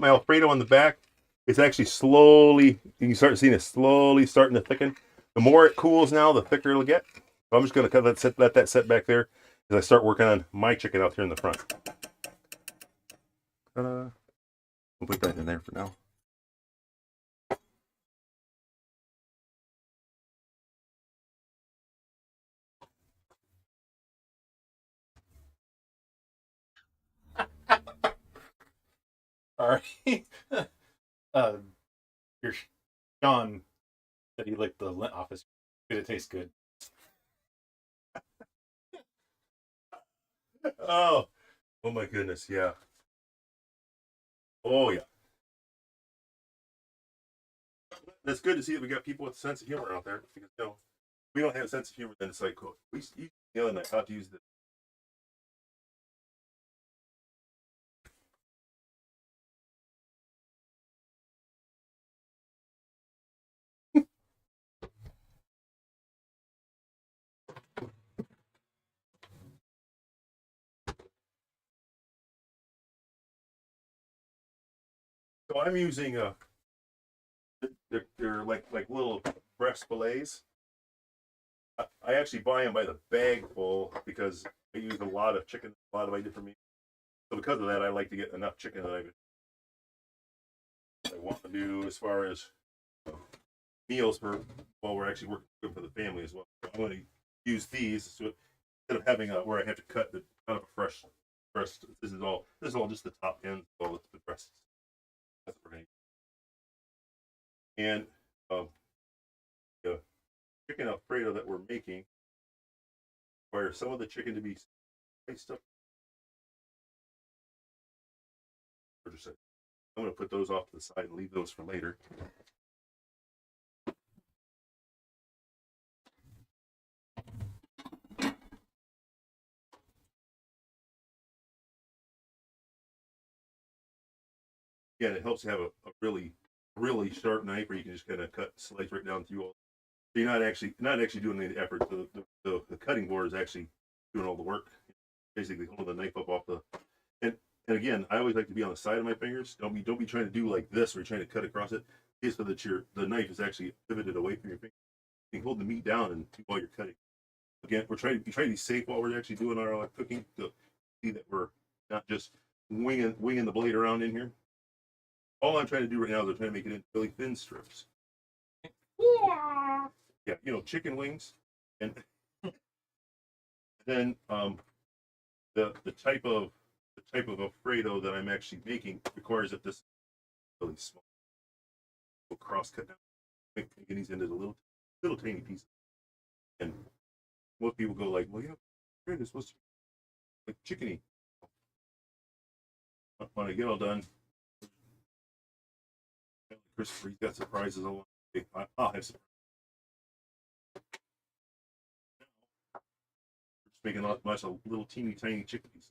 my Alfredo on the back. It's actually slowly. You can start seeing it slowly starting to thicken. The more it cools now, the thicker it'll get. So I'm just gonna let that set back there as I start working on my chicken out here in the front. We'll put that in there for now. All right. Your Sean said he licked the lint off his. Did it taste good? Oh my goodness, yeah. Oh yeah. That's good to see that we got people with a sense of humor out there. Because we don't have a sense of humor, then it's like, cool. We used the other night how to use this. So I'm using they're like little breast fillets. I actually buy them by the bag full because I use a lot of chicken, a lot of my different meat. So because of that, I like to get enough chicken that I want to do as far as meals while we're actually working for the family as well. So I'm going to use these so instead of having where I have to cut out of a fresh breast. This is all just the top end of all the breasts. That's what we're going to use. And the chicken Alfredo that we're making requires some of the chicken to be spiced up. I'm going to put those off to the side and leave those for later. Again, it helps to have a really sharp knife where you can just kind of slice right down through all. So you're not actually doing any effort. The cutting board is actually doing all the work. basically holding the knife up off the. And again, I always like to be on the side of my fingers. Don't be trying to do like this, where you're trying to cut across it. Okay, so that the knife is actually pivoted away from your finger. You can hold the meat down and while you're cutting. Again, we're trying to be safe while we're actually doing our cooking to see that we're not just winging the blade around in here. All I'm trying to do right now is I'm trying to make it into really thin strips. Yeah, chicken wings, and then the type of alfredo that I'm actually making requires that this really small, cross cut down, making these into little tiny pieces. And most people go like, well, yeah, it's supposed to be like chickeny. When I get all done, Christopher's got surprises along the way. I'll have surprises. Just making a bunch of little teeny tiny chicken pieces.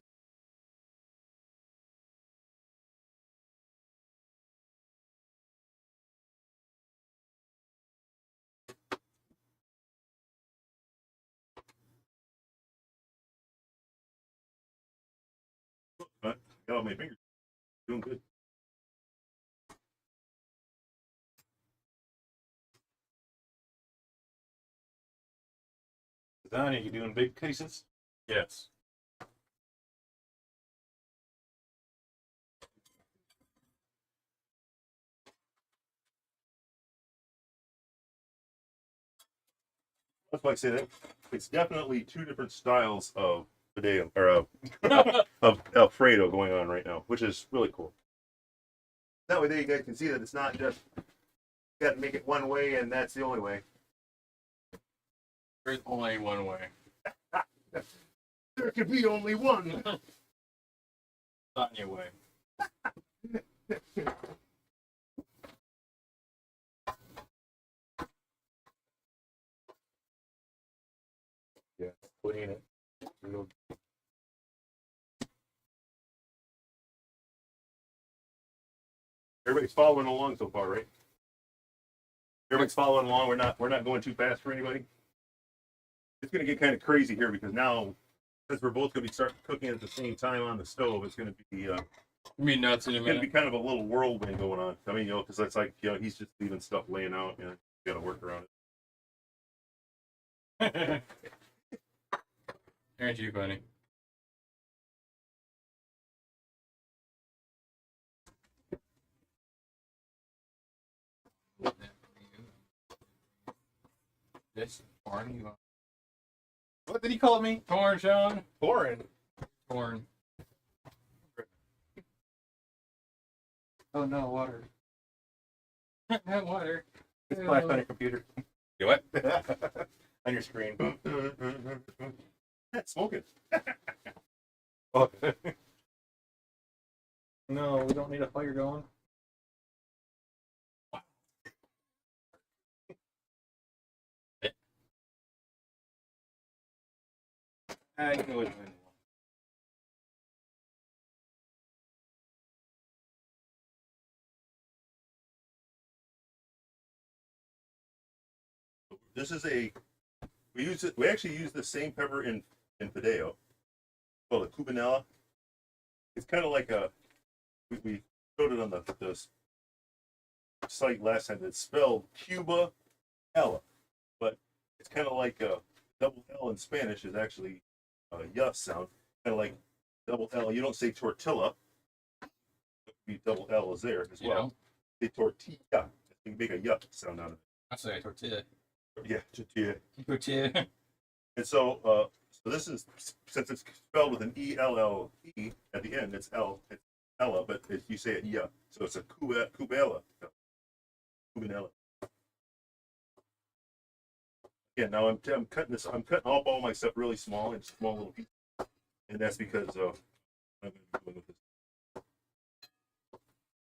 But got all my fingers. Doing good. Don, are you doing big pieces? Yes. That's why I say that it's definitely two different styles of potato or of alfredo going on right now, which is really cool. That way, there you guys can see that it's not just you got to make it one way and that's the only way. There's only one way. There could be only one. Not in your way. Yeah, clean it. Everybody's following along so far, right? Everybody's following along. We're not going too fast for anybody. It's going to get kind of crazy here because now, since we're both going to be starting cooking at the same time on the stove, it's going to be Me nuts in a it's going to be minute. kind of a little whirlwind going on. I mean, because it's like he's just leaving stuff laying out, and you got to work around it. Aren't you funny? This corn, you want? What did he call me? Corn, Sean. Foreign. Corn. Oh no, water. Water. It's flashed on your computer. You what? On your screen. Smoking. Oh. No, we don't need a fire going. I can go with vanilla. This is we actually use the same pepper in Fideo, called a cubanella. It's kind of like we showed it on the site last time. It's spelled Cuba Ella, but it's kind of like a double L in Spanish is actually a yuh sound, kind of like double L. You don't say tortilla. Double L is there as You well. know? Say tortilla. You make a yuh sound out of it. I say tortilla. Yeah, tortilla. Tortilla. And so this is, since it's spelled with an E-L-L-E at the end, it's Ella, but you say it yeah. So it's a Cubella. Cubanella. Yeah, now I'm cutting up all my stuff really small in small little pieces. And that's because I'm going to be doing with this.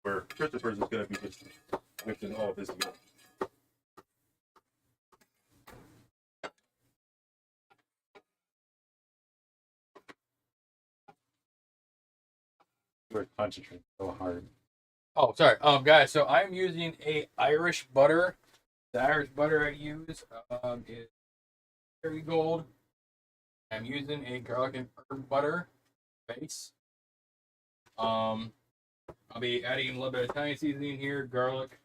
Where Christopher's is going to be just mixing all of this together. We're concentrating so hard. Oh, sorry. Guys, so I'm using a Irish butter. The Irish butter I use is Kerrygold. I'm using a garlic and herb butter base. I'll be adding a little bit of Italian seasoning here, garlic,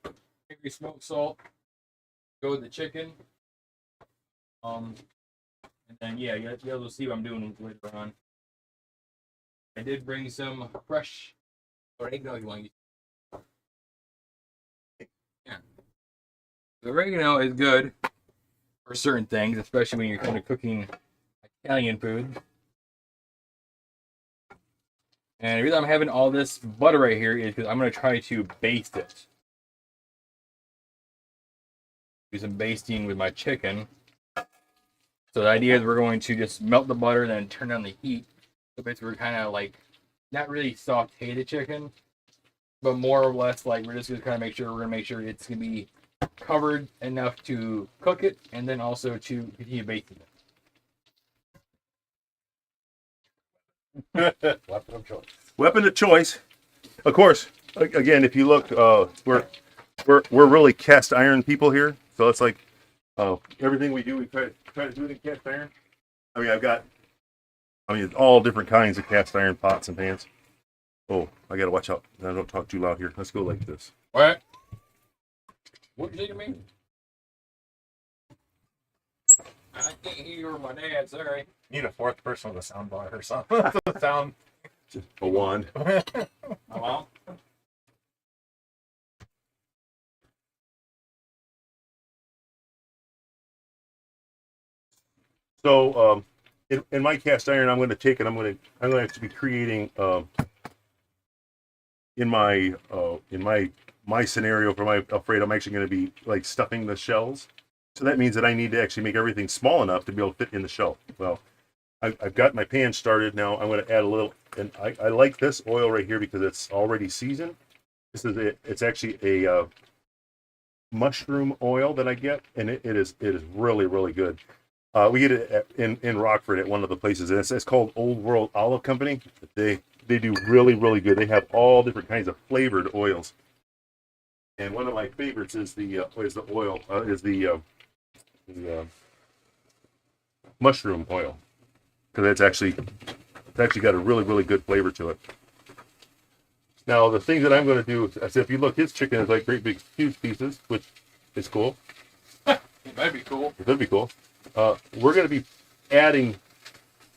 hickory smoked salt. Go with the chicken. And then yeah, you'll be able to see what I'm doing later on. I did bring some fresh oregano if you want to use. Yeah. The oregano is good for certain things, especially when you're kind of cooking Italian food. And the reason I'm having all this butter right here is because I'm going to try to baste it. Do some basting with my chicken. So the idea is we're going to just melt the butter and then turn on the heat. So basically we're kind of like, not really saute the chicken, but more or less like we're just going to kind of make sure, we're going to make sure it's going to be covered enough to cook it and then also to continue basting it. Weapon of choice. Weapon of choice. Of course, again, if you look, we're really cast iron people here. So it's like everything we do, we try to do it in cast iron. I mean, it's all different kinds of cast iron pots and pans. Oh, I gotta watch out. I don't talk too loud here. Let's go like this. What? What do you mean? I can't hear you or my dad, sorry. Need a fourth person with a sound bar or something. Sound. Just a wand. Hello? So in my cast iron, I'm going to take it. I'm going to have to be creating in my scenario for my Alfredo. I'm actually going to be like stuffing the shells. So that means that I need to actually make everything small enough to be able to fit in the shell. Well, I've got my pan started now. I'm going to add a little, and I like this oil right here because it's already seasoned. This is it. It's actually a mushroom oil that I get, and it is really, really good. We get it in Rockford at one of the places, and it's called Old World Olive Company. They do really, really good. They have all different kinds of flavored oils, and one of my favorites is the mushroom oil, because it's actually got a really, really good flavor to it. Now the thing that I'm going to do, I said, if you look, his chicken is like great big huge pieces, which is cool. It might be cool. It could be cool. We're going to be adding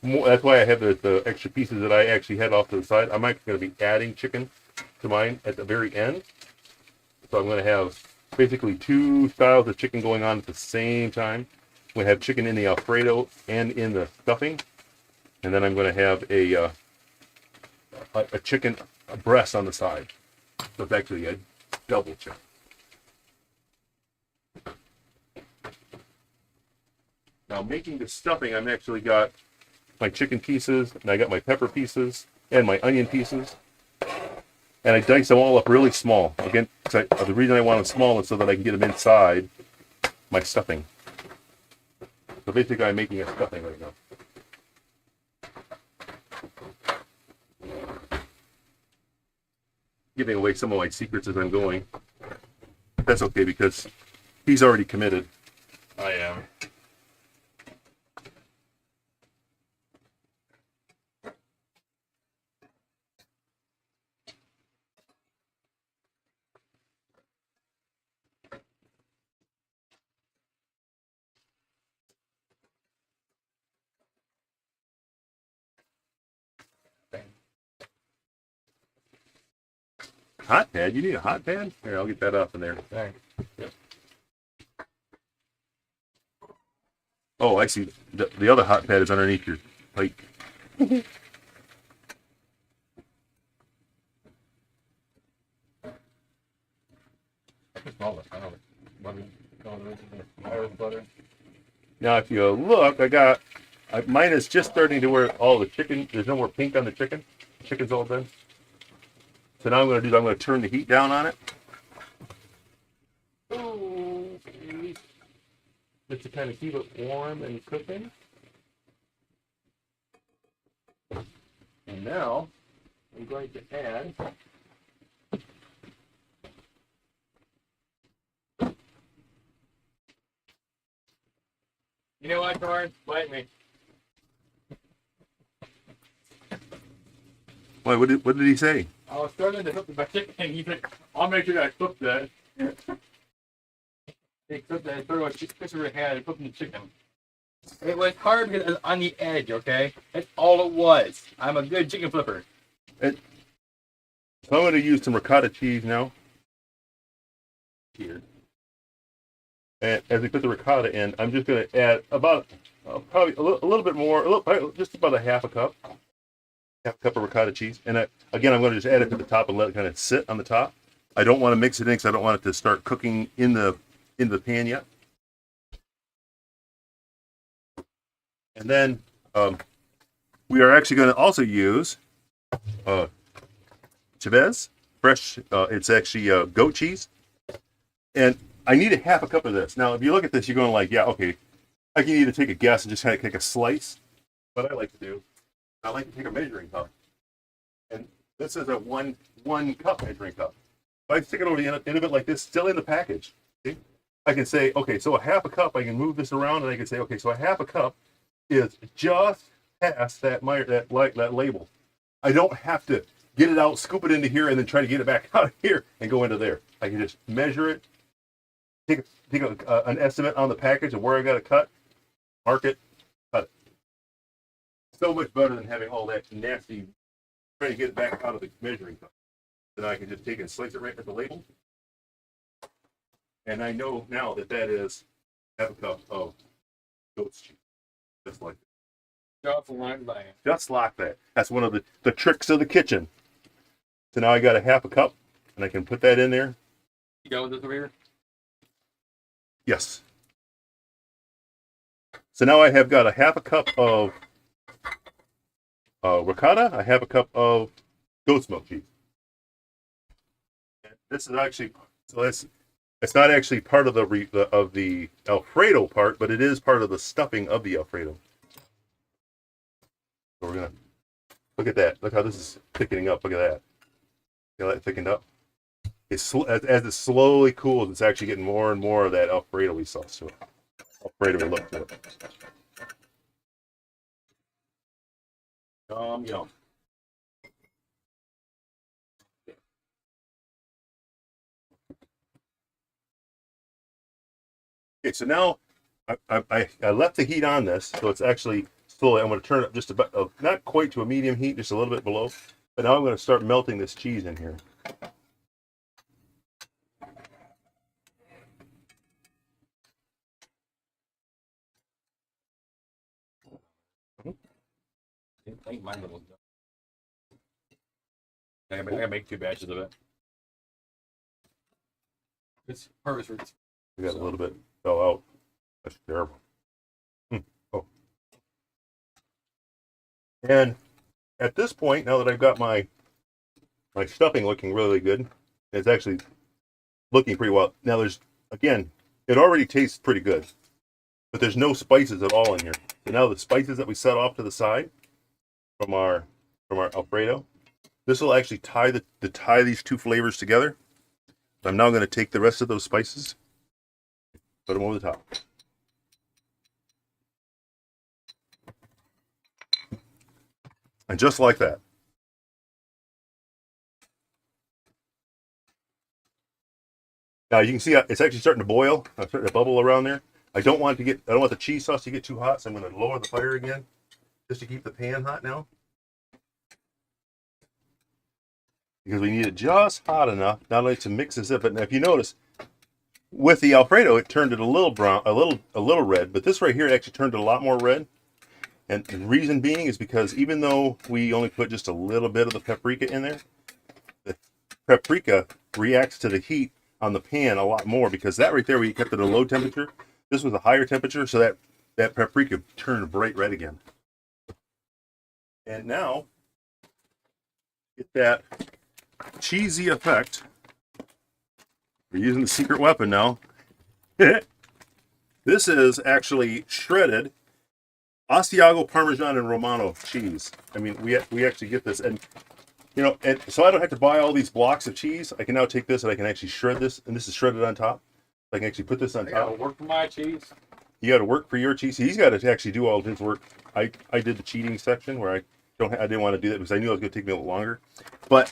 more. That's why I have the extra pieces that I actually had off to the side. I'm actually going to be adding chicken to mine at the very end. So I'm going to have basically two styles of chicken going on at the same time. We have chicken in the Alfredo and in the stuffing, and then I'm going to have a chicken breast on the side. So it's actually a double chicken. Now making the stuffing, I've actually got my chicken pieces, and I got my pepper pieces, and my onion pieces. And I dice them all up really small. Again, the reason I want them small is so that I can get them inside my stuffing. So basically I'm making a stuffing right now. Giving away some of my secrets as I'm going. That's okay because he's already committed. I am. Hot pad? You need a hot pad? Here, I'll get that up in there. Thanks. Yep. Oh, I see. The other hot pad is underneath your plate. Now, if you look, mine is just starting to where all the chicken, there's no more pink on the chicken. The chicken's all done. So now I'm going to turn the heat down on it. Okay. Just to kind of keep it warm and cooking. And now I'm going to add You know what, Torrance? Bite me. Why? What did he say? I was struggling to hook my chicken, and he said, "I'll make sure that I cook that." He cooked that. Threw a picture of had and cooked the chicken. It was hard because it was on the edge. Okay, that's all it was. I'm a good chicken flipper. So I'm going to use some ricotta cheese now. Here. And as we put the ricotta in, I'm just going to add about probably a little bit more, just about a half a cup of ricotta cheese. And again, I'm going to just add it to the top and let it kind of sit on the top. I don't want to mix it in because I don't want it to start cooking in the pan yet. And then we are actually going to also use Chavez fresh. It's actually goat cheese, and I need a half a cup of this. Now, if you look at this, you're going like, yeah, okay, I can either take a guess and just kind of take a slice. What I like to do, I like to take a measuring cup, and this is a one cup measuring cup. If I stick it over the end of it like this, still in the package, see? I can say, okay, so a half a cup. I can move this around, and I can say, okay, so a half a cup is just past that label. I don't have to get it out, scoop it into here, and then try to get it back out of here and go into there. I can just measure it, take an estimate on the package of where I got to cut, mark it, cut it. So much better than having all that nasty, trying to get it back out of the measuring cup. Then I can just take and slice it right at the label. And I know now that is half a cup of goat's cheese. Just like that. Just like that. That's one of the tricks of the kitchen. So now I got a half a cup, and I can put that in there. You got with this over here? Yes. So now I have got a half a cup of ricotta, a half a cup of goat's milk cheese. And this is actually, so it's not actually part of the Alfredo part, but it is part of the stuffing of the Alfredo. So we're gonna look at that. Look how this is thickening up. Look at that. See how that thickened up? As it slowly cools, it's actually getting more and more of that Alfredo-y sauce to it. Alfredo-y look to it. Yum. Okay, so now I left the heat on this, so it's actually slowly. I'm going to turn it just about, not quite to a medium heat, just a little bit below. But now I'm going to start melting this cheese in here. I think mine was done. I gotta make 2 batches of it. It's harvest. We got a little bit fell out. That's terrible. Oh. And at this point, now that I've got my stuffing looking really good, it's actually looking pretty well. Now it already tastes pretty good, but there's no spices at all in here. So now the spices that we set off to the side from our Alfredo, this will actually tie these two flavors together. I'm now going to take the rest of those spices, put them over the top. And just like that. Now you can see it's actually starting to boil. I'm starting to bubble around there. I don't want the cheese sauce to get too hot, so I'm going to lower the fire again, just to keep the pan hot now. Because we need it just hot enough, not only to mix this up, but if you notice, with the Alfredo, it turned it a little brown, a little red, but this right here, it actually turned it a lot more red. And the reason being is because even though we only put just a little bit of the paprika in there, the paprika reacts to the heat on the pan a lot more, because that right there, we kept it at a low temperature. This was a higher temperature, so that paprika turned bright red again. And now, get that cheesy effect. We're using the secret weapon now. This is actually shredded Asiago Parmesan and Romano cheese. I mean, we actually get this, and so I don't have to buy all these blocks of cheese. I can now take this and I can actually shred this, and this is shredded on top. I can actually put this on top. I gotta work for my cheese. You got to work for your cheese. He's got to actually do all of his work. I did the cheating section where I I didn't want to do that because I knew it was going to take me a little longer. But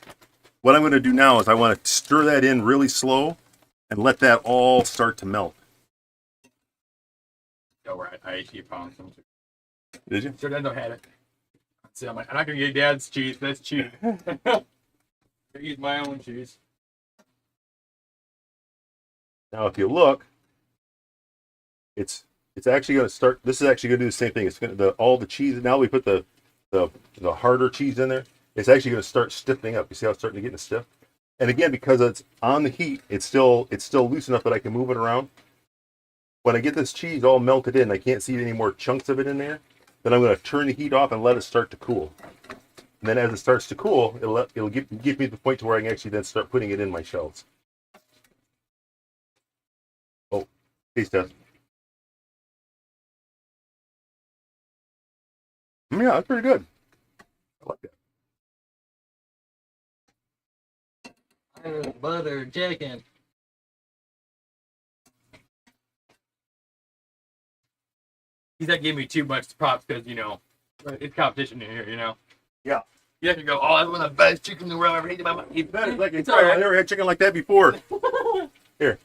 what I'm going to do now is I want to stir that in really slow and let that all start to melt. Oh, right. I actually found some. Did you? Sure, Nintendo had it. See, I'm like, I'm not gonna get Dad's cheese. That's cheap. I use my own cheese. Now, if you look, it's actually going to start. This is actually going to do the same thing. It's going to all the cheese. Now we put the harder cheese in there. It's actually going to start stiffening up. You see how it's starting to get stiff? And again, because it's on the heat, it's still loose enough that I can move it around. When I get this cheese all melted in, I can't see any more chunks of it in there. Then I'm going to turn the heat off and let it start to cool. And then as it starts to cool, it'll give me the point to where I can actually then start putting it in my shells. Oh, taste test. Yeah, that's pretty good. I like that. Butter chicken. He's not giving me too much props because, you know, it's competition in here, you know? Yeah. You have to go, oh, that's one of the best chicken in the world I've ever eaten in my life. It's all right. I never had chicken like that before. Here.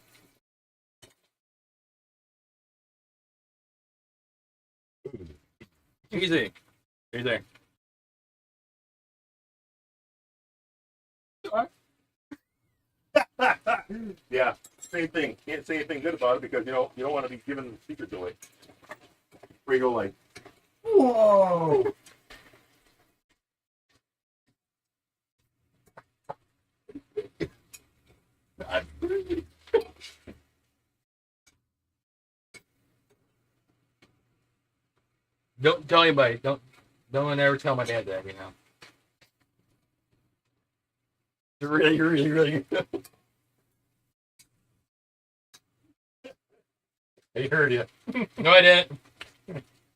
Easy. Easy. Yeah, same thing. Can't say anything good about it because you don't want to be giving the secrets away. Where you go like, whoa. Don't tell anybody. Don't ever tell my dad that, you know. It's really, really, really good. He heard you. No, I didn't.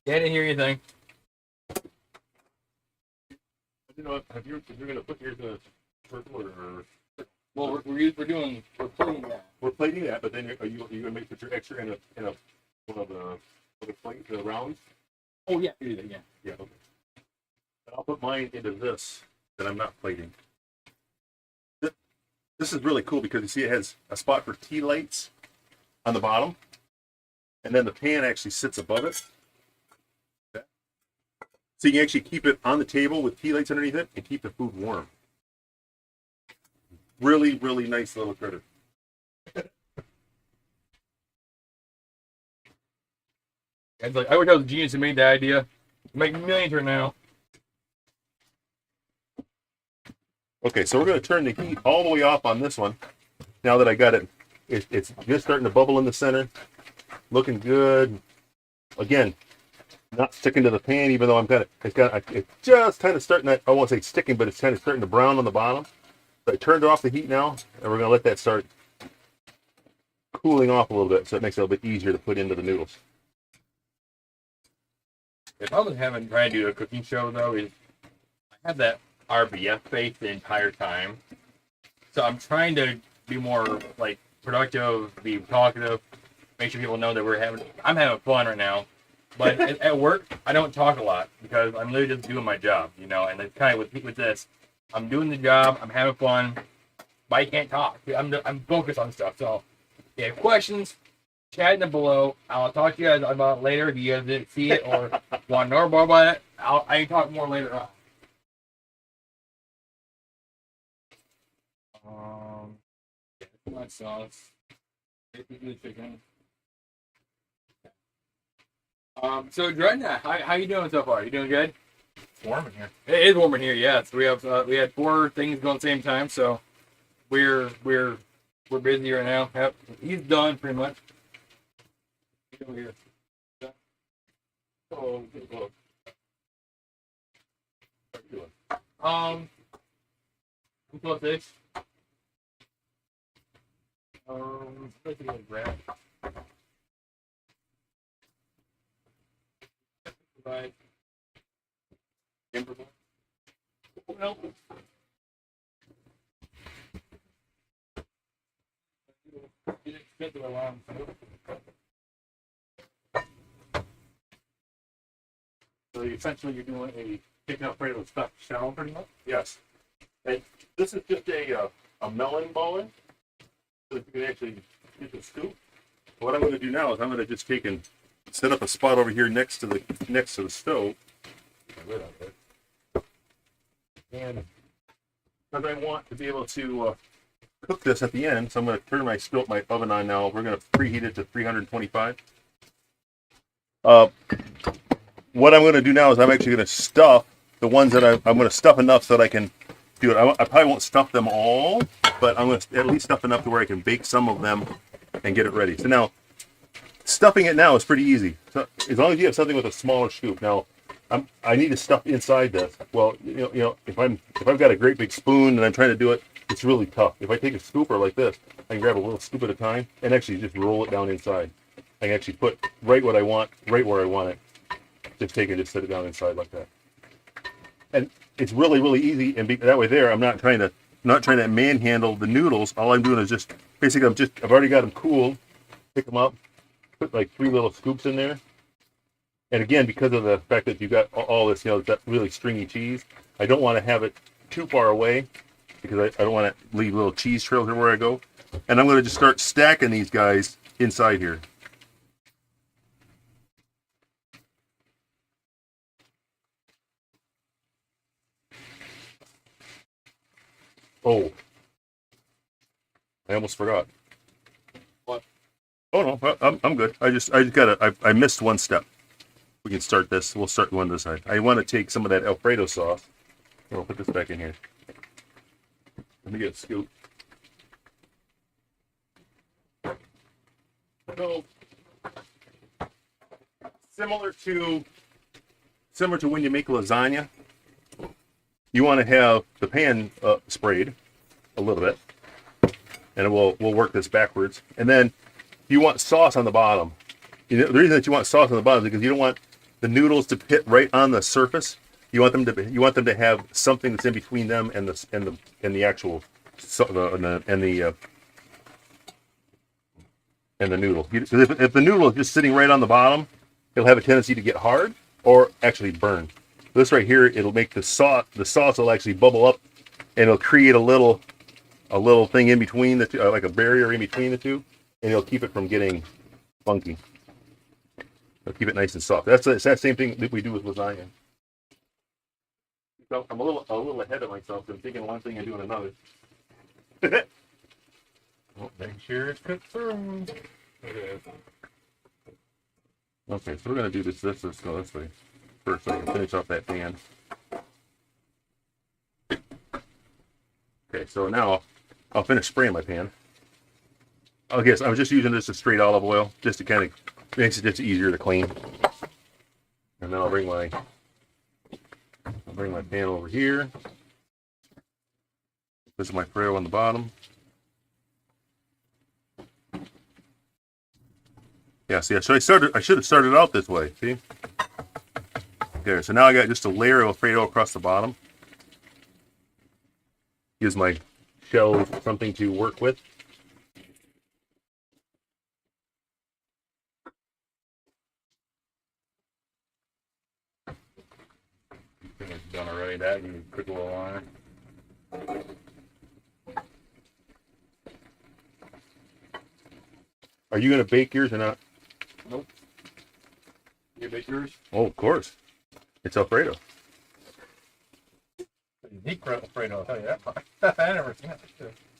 Dad didn't hear anything. You know, if you're gonna put yours in a circle or Well, we're plating that. we're plating that, but then are you gonna put your extra in a one of the plate the rounds? Oh yeah, do that. Yeah. Yeah. Okay. And I'll put mine into this that I'm not plating. This is really cool because you see it has a spot for tea lights on the bottom, and then the pan actually sits above it. Okay. So you can actually keep it on the table with tea lights underneath it and keep the food warm. Really, really nice little critter. It's like I wish I was a genius who made that idea. Make millions right now. Okay, so we're going to turn the heat all the way off on this one. Now that I got it, it's just starting to bubble in the center. Looking good. Again, not sticking to the pan, even though it's just kind of starting to, I won't say sticking, but it's kind of starting to brown on the bottom. So I turned off the heat now, and we're going to let that start cooling off a little bit, so it makes it a little bit easier to put into the noodles. If I was trying to do a cooking show though, is I have that RBF face the entire time. So I'm trying to be more like productive, be talkative, make sure people know that I'm having fun right now. But at work, I don't talk a lot because I'm literally just doing my job, you know. And it's kind of with this, I'm doing the job, I'm having fun, but I can't talk. I'm focused on stuff. So if you have questions, chat in the below. I'll talk to you guys about it later if you guys didn't see it or want to know more about it. I can talk more later on. My sauce. Chicken. So Dreadnought, how you doing so far? You doing good? It's warm in here. It is warm in here, yeah. So we had 4 things going at the same time, so we're busy right now. Yep. He's done pretty much. Over here. Oh, good look. What are you doing? What's this? Let's go grab. Right. Well, so essentially you're doing a Chicken Alfredo stuffed shell, pretty much. Yes. And this is just a melon ballin, so that you can actually get the scoop. What I'm going to do now is I'm going to just take and set up a spot over here next to the stove. And because I want to be able to cook this at the end, so I'm going to turn my oven on now. We're going to preheat it to 325. What I'm going to do now is I'm actually going to stuff the ones that I'm going to stuff enough so that I can do it. I probably won't stuff them all, but I'm going to at least stuff enough to where I can bake some of them and get it ready. So now, stuffing it now is pretty easy. So as long as you have something with a smaller scoop. Now, I need to stuff inside this. Well, you know, if I've got a great big spoon and I'm trying to do it, it's really tough. If I take a scooper like this, I can grab a little scoop at a time and actually just roll it down inside. I can actually put right what I want, right where I want it. Just take it, just set it down inside like that. And it's really, really easy. And that way, there, I'm not trying to manhandle the noodles. All I'm doing is just basically I've already got them cooled. Pick them up, put like 3 little scoops in there. And again, because of the fact that you've got all this, you know, that really stringy cheese, I don't want to have it too far away because I don't want to leave little cheese trails everywhere I go. And I'm going to just start stacking these guys inside here. Oh, I almost forgot. What? Oh no, I'm good. I missed one step. We can start this. We'll start one this side. I want to take some of that Alfredo sauce. I'll put this back in here. Let me get a scoop. So, similar to when you make lasagna, you want to have the pan sprayed a little bit, and we'll work this backwards. And then you want sauce on the bottom. You know, the reason that you want sauce on the bottom is because you don't want the noodles to pit right on the surface. You want them to have something that's in between them and the actual and the noodle. Because if the noodle is just sitting right on the bottom, it'll have a tendency to get hard or actually burn. This right here, it'll make the sauce will actually bubble up, and it'll create a little thing in between the two, like a barrier in between the two, and it'll keep it from getting funky. It'll keep it nice and soft. That's that same thing that we do with lasagna. So I'm a little ahead of myself. I'm thinking one thing and doing another. Well, make sure it's cooked through. Okay, so we're gonna do this. Let's go this way first, so I can finish off that pan. Okay, so now I'll finish spraying my pan. Okay, so I was just using just a straight olive oil, just to kind of makes it just easier to clean. And then I'll bring my pan over here. This is my Alfredo on the bottom. Yeah, see, I should have started out this way. See? There. So now I got just a layer of Alfredo across the bottom. Gives my shells something to work with. It's done already. That you quick little line. Are you going to bake yours or not? Nope. You bake yours? Oh, of course. It's Alfredo. Unique Alfredo, I'll tell you that much. I never seen it.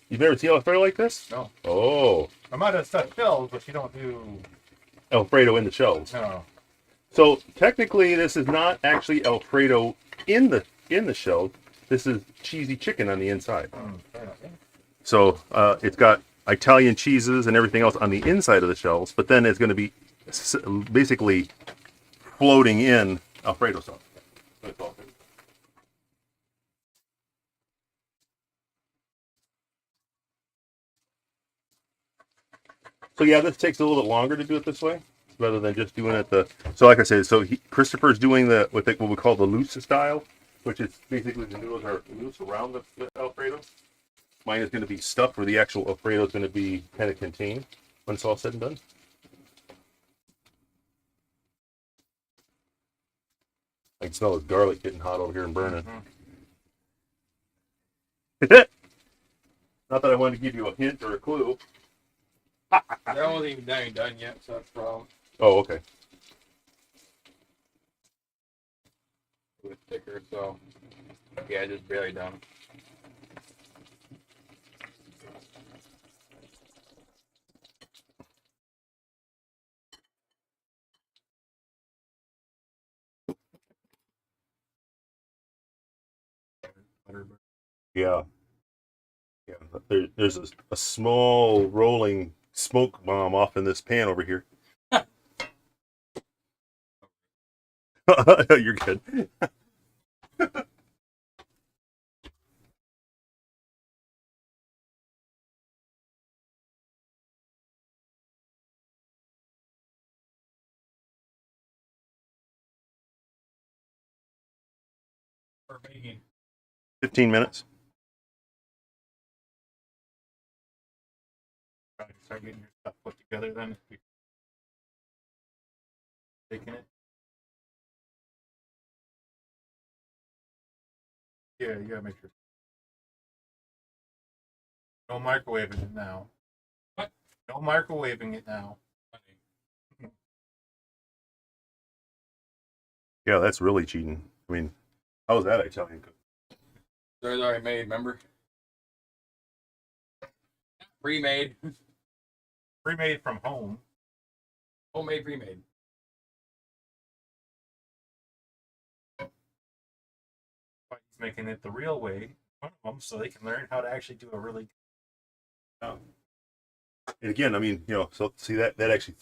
You've never seen Alfredo like this? No. Oh. I might have stuffed shells, but you don't do. Alfredo in the shells. No. So technically, this is not actually Alfredo in the shell. This is cheesy chicken on the inside. So it's got Italian cheeses and everything else on the inside of the shells, but then it's going to be basically floating in Alfredo sauce. So yeah, this takes a little bit longer to do it this way, rather than just doing it So like I said, Christopher's doing what we call the loose style, which is basically the noodles are loose around the Alfredo. Mine is going to be stuffed where the actual Alfredo is going to be kind of contained when it's all said and done. can smell the garlic getting hot over here and burning. Mhm. Not that I wanted to give you a hint or a clue. That wasn't even done yet, so that's the problem. Oh, okay. It was thicker, so yeah, just barely done. Yeah. Yeah. There's a small rolling smoke bomb off in this pan over here. You're good. For making 15 minutes. Probably start getting your stuff put together then. Taking it. Yeah, you gotta make sure. No microwaving it now. What? No microwaving it now. Yeah, that's really cheating. I mean, how's that Italian cook? They're already made, remember? Pre-made. Pre-made from home. Homemade pre-made. But he's making it the real way in front of them so they can learn how to actually do a really And again, I mean, so see that actually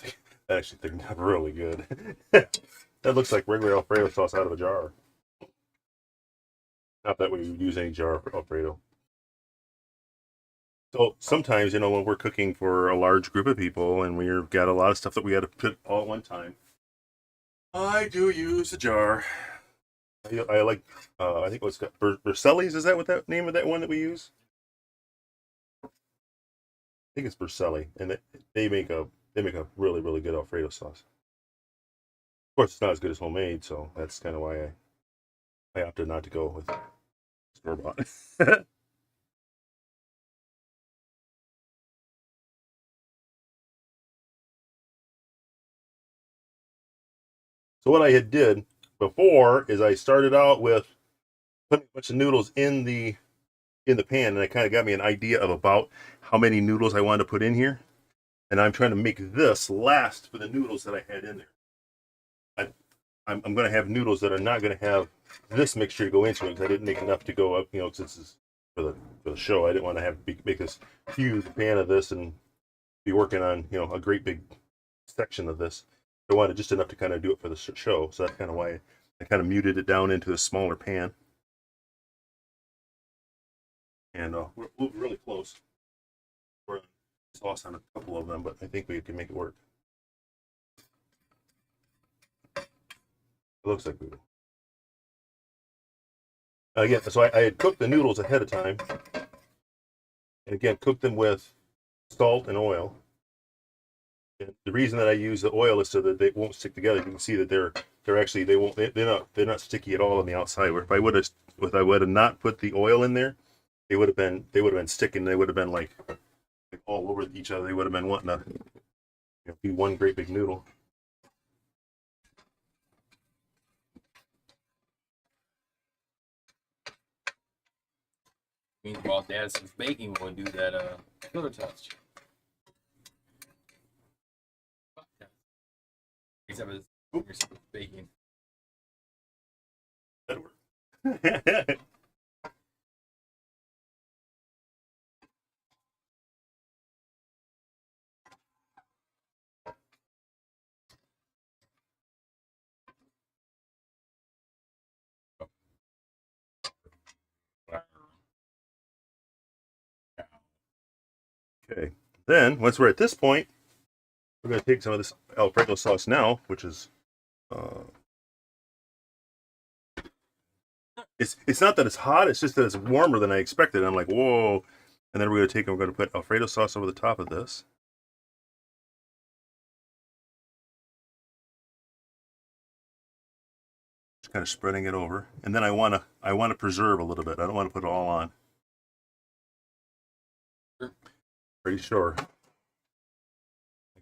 turned out really good. That looks like regular Alfredo sauce out of a jar. Not that we would use any jar for Alfredo. So sometimes, when we're cooking for a large group of people and we've got a lot of stuff that we got to put all at one time, I do use a jar. I like, I think what's got Vercelli's. Is that what that name of that one that we use? I think it's Vercelli, and they make a really really good Alfredo sauce. Of course, it's not as good as homemade, so that's kind of why I opted not to go with store bought. So what I had did before is I started out with putting a bunch of noodles in the pan, and it kind of got me an idea of about how many noodles I wanted to put in here. And I'm trying to make this last for the noodles that I had in there. I'm going to have noodles that are not going to have this mixture go into it because I didn't make enough to go up. Since this is for the show, I didn't want to make this huge pan of this and be working on a great big section of this. I wanted just enough to kind of do it for the show, so that's kind of why I kind of muted it down into a smaller pan. And we're really close. We're sauce on a couple of them, but I think we can make it work. It looks like we will. Again, so I had cooked the noodles ahead of time, and again cooked them with salt and oil. And the reason that I use the oil is so that they won't stick together. You can see that they're actually they're not sticky at all on the outside. Where if I would have not put the oil in there, they would have been sticking. They would have been like all over each other. They would have been wanting to be one great big noodle. Meanwhile, Dad says baking will do that filler test. Except it's baking. That'd work. Okay. Then once we're at this point, we're going to take some of this Alfredo sauce now, which is it's not that it's hot, it's just that it's warmer than I expected. I'm like, whoa. And then we're going to put Alfredo sauce over the top of this. Just kind of spreading it over, and then I wanna preserve a little bit. I don't want to put it all on. Sure. Pretty sure. I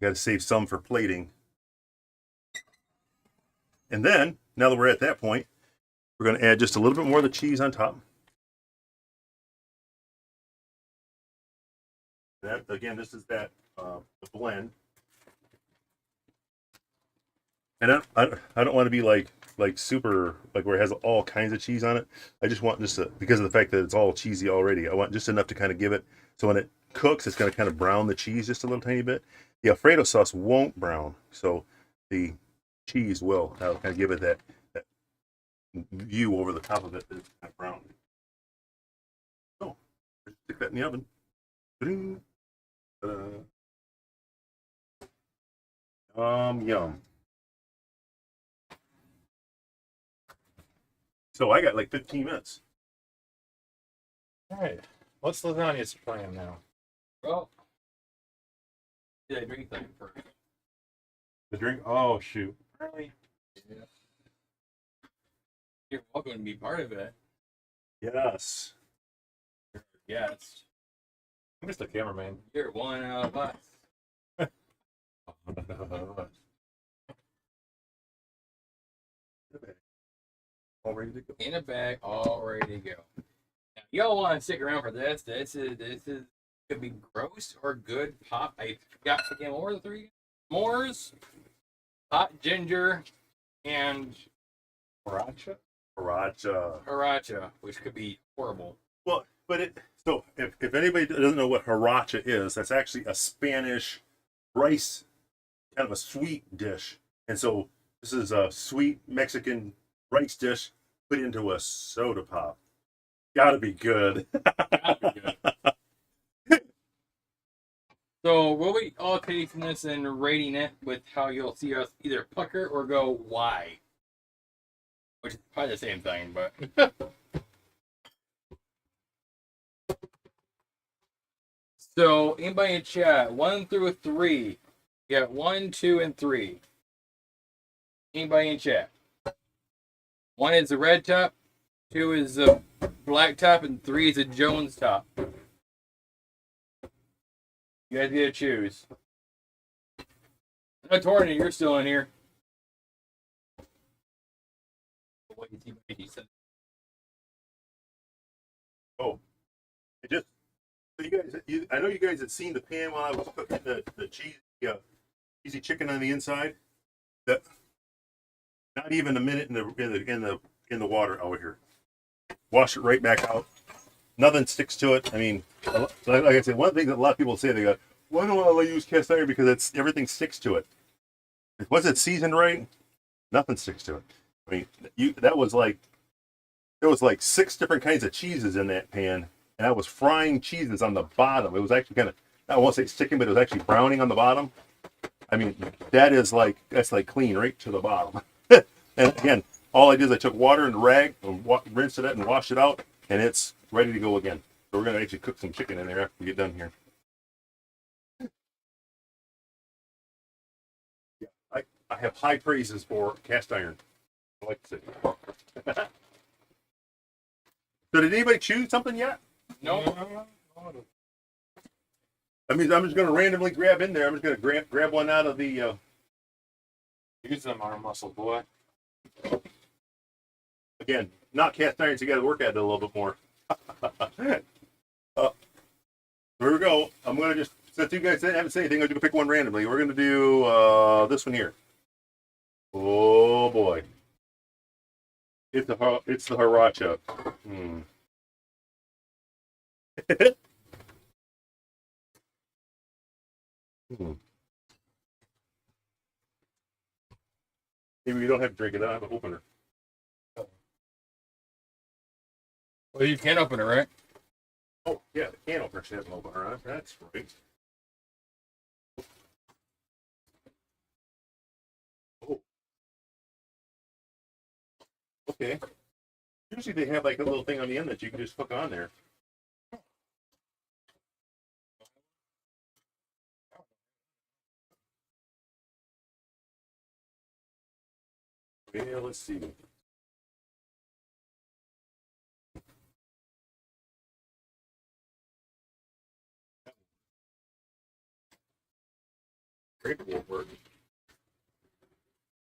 got to save some for plating. And then, now that we're at that point, we're going to add just a little bit more of the cheese on top. That again, this is the blend. And I don't want to be like super like where it has all kinds of cheese on it. I just want because of the fact that it's all cheesy already. I want just enough to kind of give it so when it cooks, it's going to kind of brown the cheese just a little tiny bit. The Alfredo sauce won't brown, so the cheese will. That'll kind of give it that view over the top of it that's kind of brown. So stick that in the oven. Yum. So I got like 15 minutes. All right. What's lasagna's plan now? Well, did I drink thing first? The drink? Oh, shoot. Really? Yeah. You're welcome to be part of it. Yes. Yes. I'm just a cameraman. You're one of us. All ready to go. In a bag, all ready to go. Now, y'all want to stick around for this? This is could be gross or good pop. I forgot again. What were the three? S'mores, hot ginger, and Sriracha? sriracha, which could be horrible. Well, but so if anybody doesn't know what sriracha is, that's actually a Spanish rice, kind of a sweet dish. And so this is a sweet Mexican rice dish put into a soda pop. Gotta be good. Gotta be good. So we'll be all tasting this and rating it with how you'll see us either pucker or go why, which is probably the same thing, but. So anybody in chat, 1 through 3. You got 1, 2, and 3. Anybody in chat? 1 is the red top, 2 is the black top, and 3 is the Jones top. You guys get to choose. No, Torny, you're still in here. Oh, it just so you guys. I know you guys had seen the pan while I was cooking the cheesy chicken on the inside. That not even a minute in the water over here. Wash it right back out. Nothing sticks to it. I mean, like I said, one thing that a lot of people say, they go, "Why don't I use cast iron?" Because everything sticks to it. Was it seasoned right? Nothing sticks to it. I mean, there was like 6 different kinds of cheeses in that pan, and I was frying cheeses on the bottom. It was actually kind of, I won't say sticking, but it was actually browning on the bottom. I mean, that's like clean right to the bottom. And again, all I did is I took water and a rag and rinsed it and washed it out, and it's ready to go again. So we're gonna actually cook some chicken in there after we get done here. Yeah, I have high praises for cast iron. I like to say. So did anybody choose something yet? No. I mean, I'm just gonna randomly grab in there. I'm just gonna grab one out of the. Use them arm muscle, boy. Again, not cast iron, so you got to work at it a little bit more. Here we go. I'm gonna just, since you guys haven't said anything, I'm gonna pick one randomly. We're gonna do this one here. Oh boy, it's the sriracha. Maybe we don't have to drink it. I don't have an opener. Well, you can open it, right? Oh yeah, the can opener has an opener on it. That's right. Oh. Okay. Usually they have like a little thing on the end that you can just hook on there. Yeah, let's see. Scraper won't work.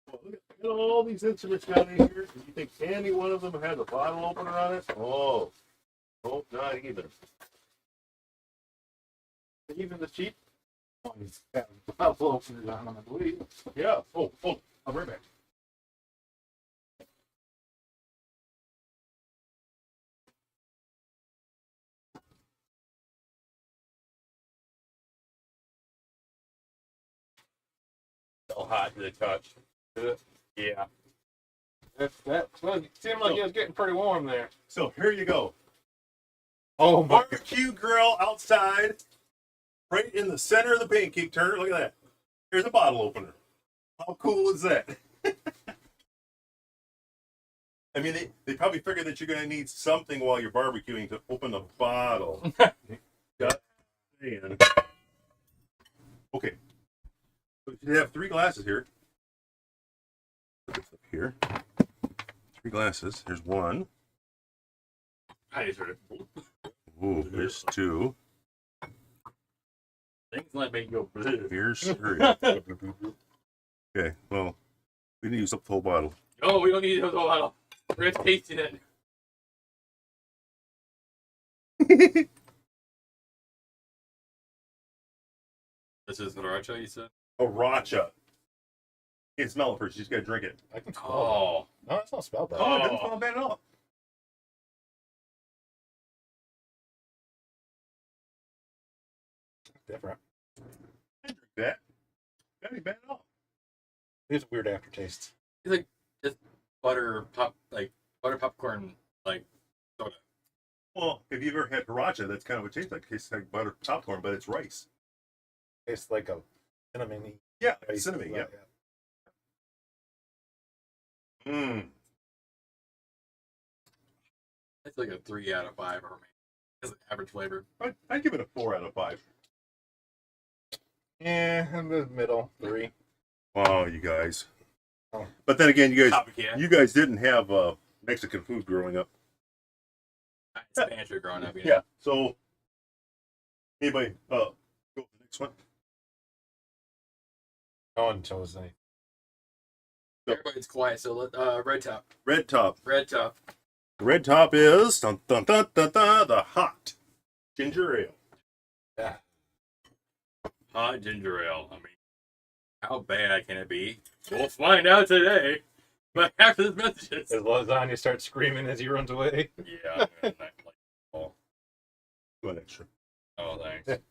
Well, look at all these instruments down in here. Do you think any one of them has a bottle opener on it? Oh, nope, not even. Even the cheap ones have bottle openers on them, I believe. Yeah. Oh, I'll be right back. So hot to the touch. Yeah. That seemed like it was getting pretty warm there. So here you go. Oh my! Barbecue grill outside, right in the center of the pancake turner. Look at that. Here's a bottle opener. How cool is that? I mean, they probably figure that you're going to need something while you're barbecuing to open a bottle. Got man. Okay. So you have 3 glasses here. Put this up here. 3 glasses. Here's 1. I just heard it. Ooh, here's 2. Things like make you go. Here's 3. Okay, well, we need to use up the whole bottle. Oh, we don't need those whole bottle. We're just tasting it. This is Sriracha, you said? Sriracha. You can't smell it first. You just got to drink it. I can smell Oh. it. No, it's not spelled bad. Oh, it doesn't smell bad at all. Different. I drink that. That ain't bad at all. It's a weird aftertaste. It's like just butter popcorn, like soda. Well, if you've ever had sriracha, that's kind of what it tastes like. It tastes like butter popcorn, but it's rice. Tastes like a cinnamon-y. Yeah, rice. cinnamon, yeah. Mmm. It's like a 3 out of 5 for me. It's an average flavor. I'd give it a 4 out of 5. Yeah, in the middle. 3. Oh, you guys. Oh. But then again, Copycat. you guys didn't have Mexican food growing up. It's pantry growing up. Yeah. So, anybody, go to the next one. No one chose any. Everybody's quiet, so let red top. Red top. Red top. The red top is dun, dun, dun, dun, dun, the hot ginger ale. Yeah. Hot ginger ale. I mean, how bad can it be? We'll find out today. But after the messages. As lasagna starts screaming as he runs away. Yeah. I'm not like, oh, One extra. oh, thanks.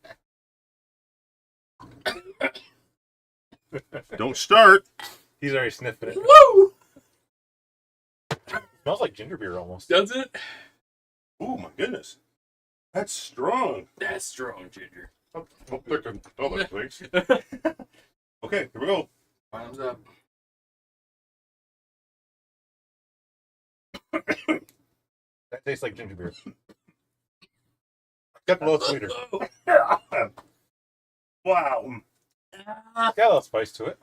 Don't start. He's already sniffing it. Woo! Smells like ginger beer almost. Does it? Oh my goodness, that's strong. That's strong ginger. I'm thinking other things. Okay, here we go. Bottoms up. That tastes like ginger beer. Got a little sweeter. Wow. Got a little spice to it.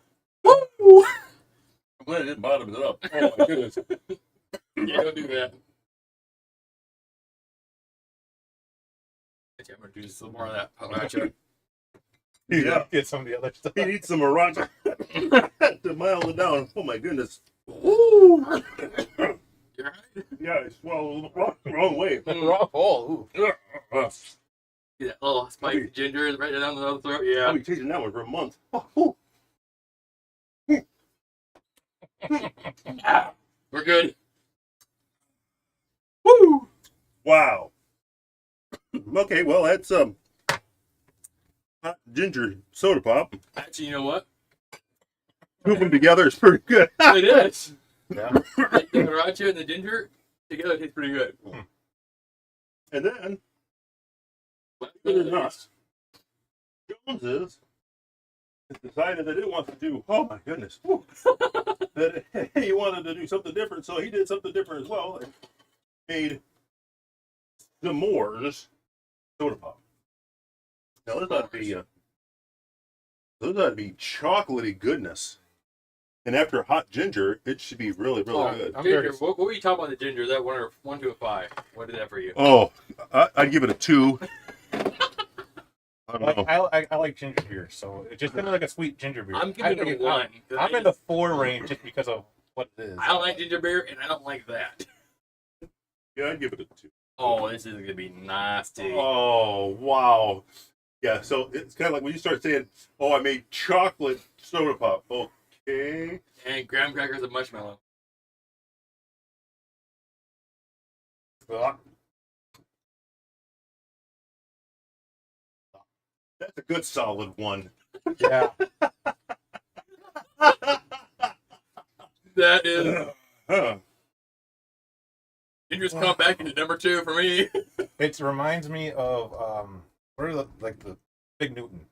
Woo! I'm glad it didn't bottom it up. Oh my goodness. Yeah, don't do that. I'm gonna do some more of that sriracha. Yeah. Get some of the other stuff. He needs some sriracha to mild it down. Oh my goodness. Woo! You alright? Yeah, I swallowed the wrong way. Oh, ooh. See that little spicy ginger right down the other throat? Yeah. I'll be tasting that one for a month. Oh, Ah, we're good. Woo! wow. Okay, well that's hot ginger soda pop. Actually, you know what? Two of them together is pretty good. It is. Yeah. The sriracha and the ginger together taste pretty good. And then, But believe it or not, Joneses decided that it wants to do. Oh my goodness! Whew. That he wanted to do something different, so he did something different as well. And made s'mores soda pop. Now those ought to be chocolatey goodness. And after hot ginger, it should be really, really good. I'm ginger, very- what were you talking about the ginger? Is that 1 to a 5? What did that for you? Oh, I'd give it a 2. I don't know. I like ginger beer, so it's just kind of like a sweet ginger beer. I'm giving it a 1. I'm in the 4 range just because of what it is. I don't like ginger beer, and I don't like that. Yeah, I'd give it a 2. Oh, this is gonna be nasty. Oh, wow. Yeah, so it's kind of like when you start saying, "Oh, I made chocolate soda pop." Okay. And graham crackers and marshmallow. That's a good solid 1. Yeah. That is Huh. ginger's come back into number 2 for me. It reminds me of what are the Big Newton.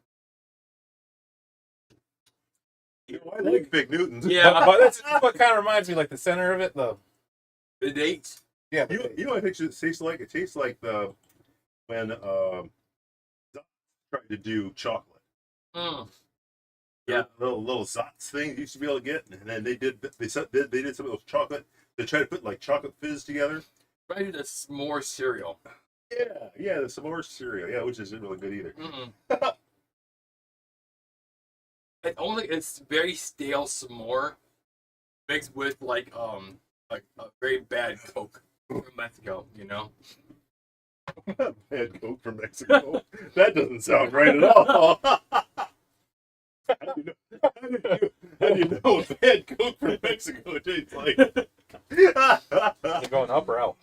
I like Big Newtons. Yeah, But that's what kind of reminds me, like the center of it, the dates. yeah. You know what I think it tastes like? It tastes like when tried to do chocolate. Mm. Yeah. Little Zots thing you used to be able to get, and then they did some of those chocolate. They tried to put like chocolate fizz together. Try to do the s'more cereal. Yeah, the s'more cereal. Yeah, which isn't really good either. Mm-mm. It's very stale s'more mixed with like a very bad Coke from Mexico, you know? Bad Coke from Mexico. That doesn't sound right at all. How do you know bad Coke from Mexico tastes like? You're going up or out?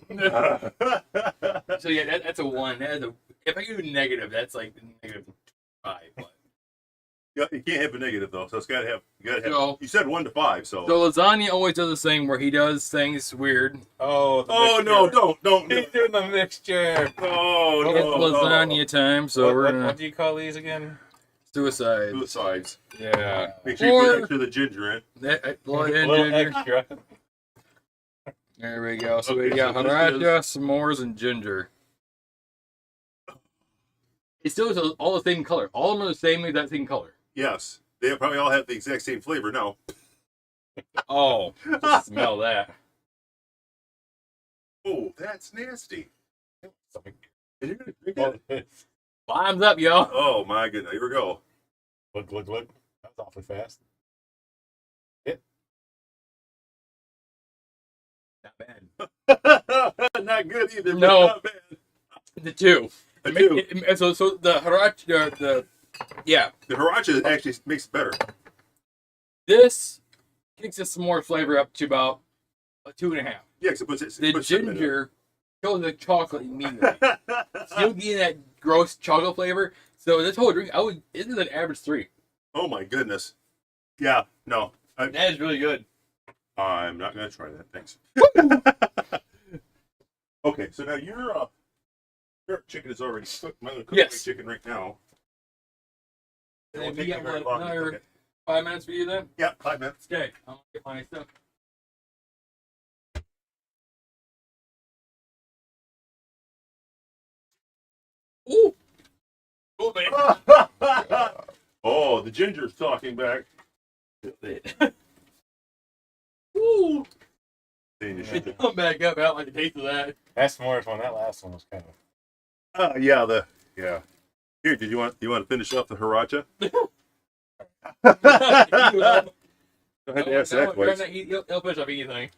So yeah, that's a 1. If I do negative, that's like -5. But. You can't have a negative though, so it's gotta have. So- You said 1 to 5, so. So lasagna always does this thing where he does things weird. Oh, No! Don't! He's doing the mixture. Oh It's no! lasagna time, so we're gonna what do you call these again? suicide. Suicides. Yeah. Make sure you Or- put extra the ginger in. That, A little extra. There we go. So Okay, we got so this sriracha, s'mores, and ginger. It still is all the same color. All of them are the same exact same color. Yes, they probably all have the exact same flavor now. Oh, just smell that. Oh, that's nasty. And you're gonna drink Well, that? Limes up, y'all. Oh my goodness! Here we go. look. That was awfully fast. Not bad. Not good either. But No. not bad. The 2. A 2. So the sriracha, yeah, The Hiracha actually makes it better. this kicks the s'more flavor up to about a 2.5. Yeah, because it puts it. The puts cinnamon in it. ginger kills the chocolate immediately. Still getting that gross chocolate flavor. So this whole drink, this is an average 3. Oh my goodness. Yeah. No. That is really good. I'm not gonna try that. Thanks. Okay, so now your chicken is already cooked. I'm gonna cook Yes. my chicken right now. It And won't we take me got very what, long to cook another it. 5 minutes for you then? Yeah, 5 minutes. Okay, I'm gonna get my stuff. Ooh! Oh, man. Oh, the ginger's talking back. Ooh! Saying you should- It come back up. I don't like the taste of that. That's more fun. That last one was kind of. Yeah. Here, did you want to finish off the Hiracha? I I had to ask that twice. He'll finish up anything.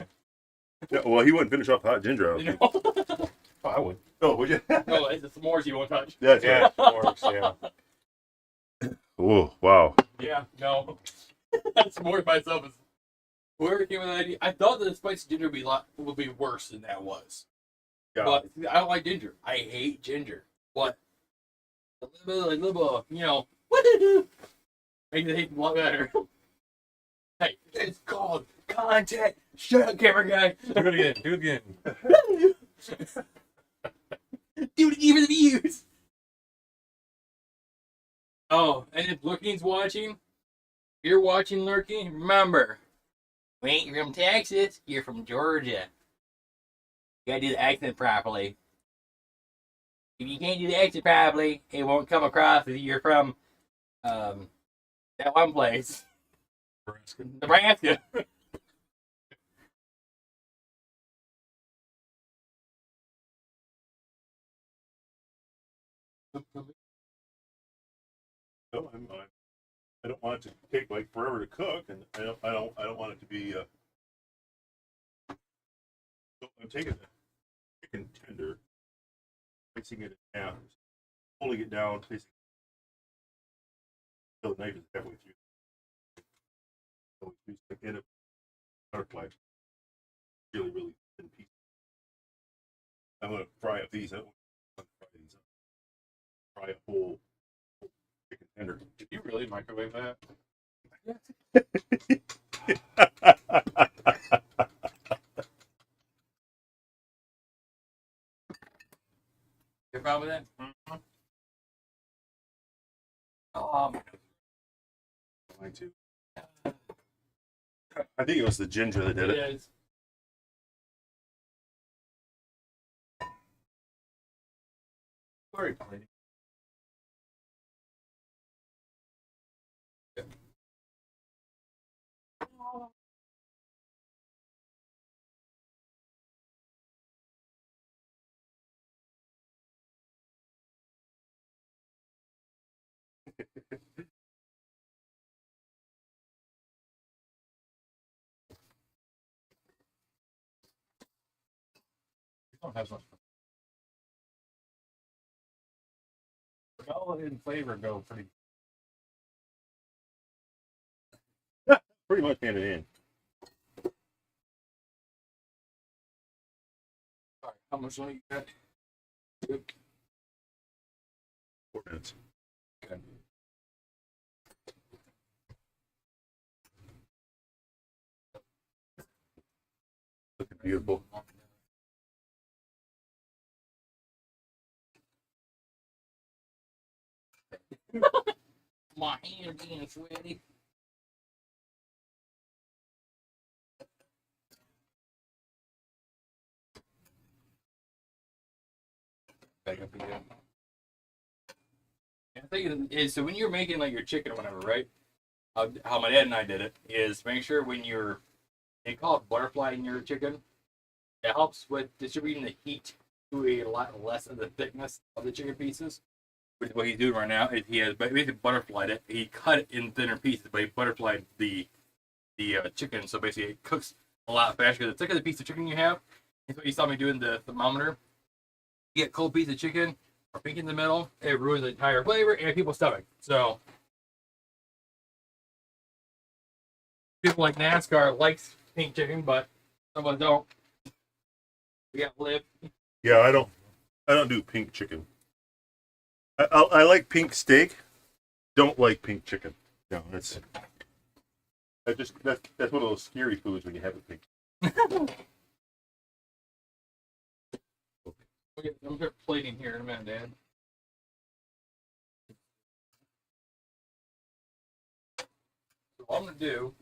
Yeah, well, he wouldn't finish off the hot ginger. I You don't know? think. Oh, I would. Oh, would you? No, it's the s'mores you won't touch. That's Yeah, right. works. Yeah. Oh, wow. Yeah, no. S'mores by itself is. Whoever came with that idea, I thought that the spicy ginger would be worse than that was. Yeah. But I don't like ginger. I hate ginger. But a little, what makes it taste a lot better. Hey, it's called content. Shut up, camera guy. Do it again. Do it even the views. Oh, and if Lurking's watching, if you're watching Lurking, remember, we ain't from Texas, you're from Georgia. You gotta do the accent properly. If you can't do the accent properly, it won't come across that you're from that one place. Nebraska. No, I don't want it to take like forever to cook, and I don't want it to be. So I'm taking the chicken tender, placing it in half, pulling it down, placing until the knife is halfway through. So we stick in a butterfly, really thin piece. I'm gonna fry up these. I don't want to fry these up. Fry a whole chicken tender. Did you really microwave that? You have a problem with that? Mm-hmm. Mine too. I think it was the ginger that did it. It is. Sorry, plating. We don't have much. Vanilla and flavor go pretty. Pretty much hand in hand. All right, how much longer you got? 4 minutes. Okay. Looking beautiful. My hands getting sweaty. Back up again. And the thing is, so when you're making like your chicken or whatever, right? How my dad and I did it is make sure when they call it butterflying your chicken, it helps with distributing the heat to a lot less of the thickness of the chicken pieces. Which is what he's doing right now. Is he has basically butterflied it. He cut it in thinner pieces, but he butterflied the chicken. So basically, it cooks a lot faster. Because the thicker the piece of chicken you have, that's what you saw me doing the thermometer. You get a cold piece of chicken or pink in the middle, it ruins the entire flavor and people's stomach. So people like NASCAR likes pink chicken, but some of us don't. We got to live. Yeah, I don't do pink chicken. I like pink steak. Don't like pink chicken. No, that's one of those scary foods when you have it pink. I'm start plating here in a minute, Dad. So what I'm gonna do.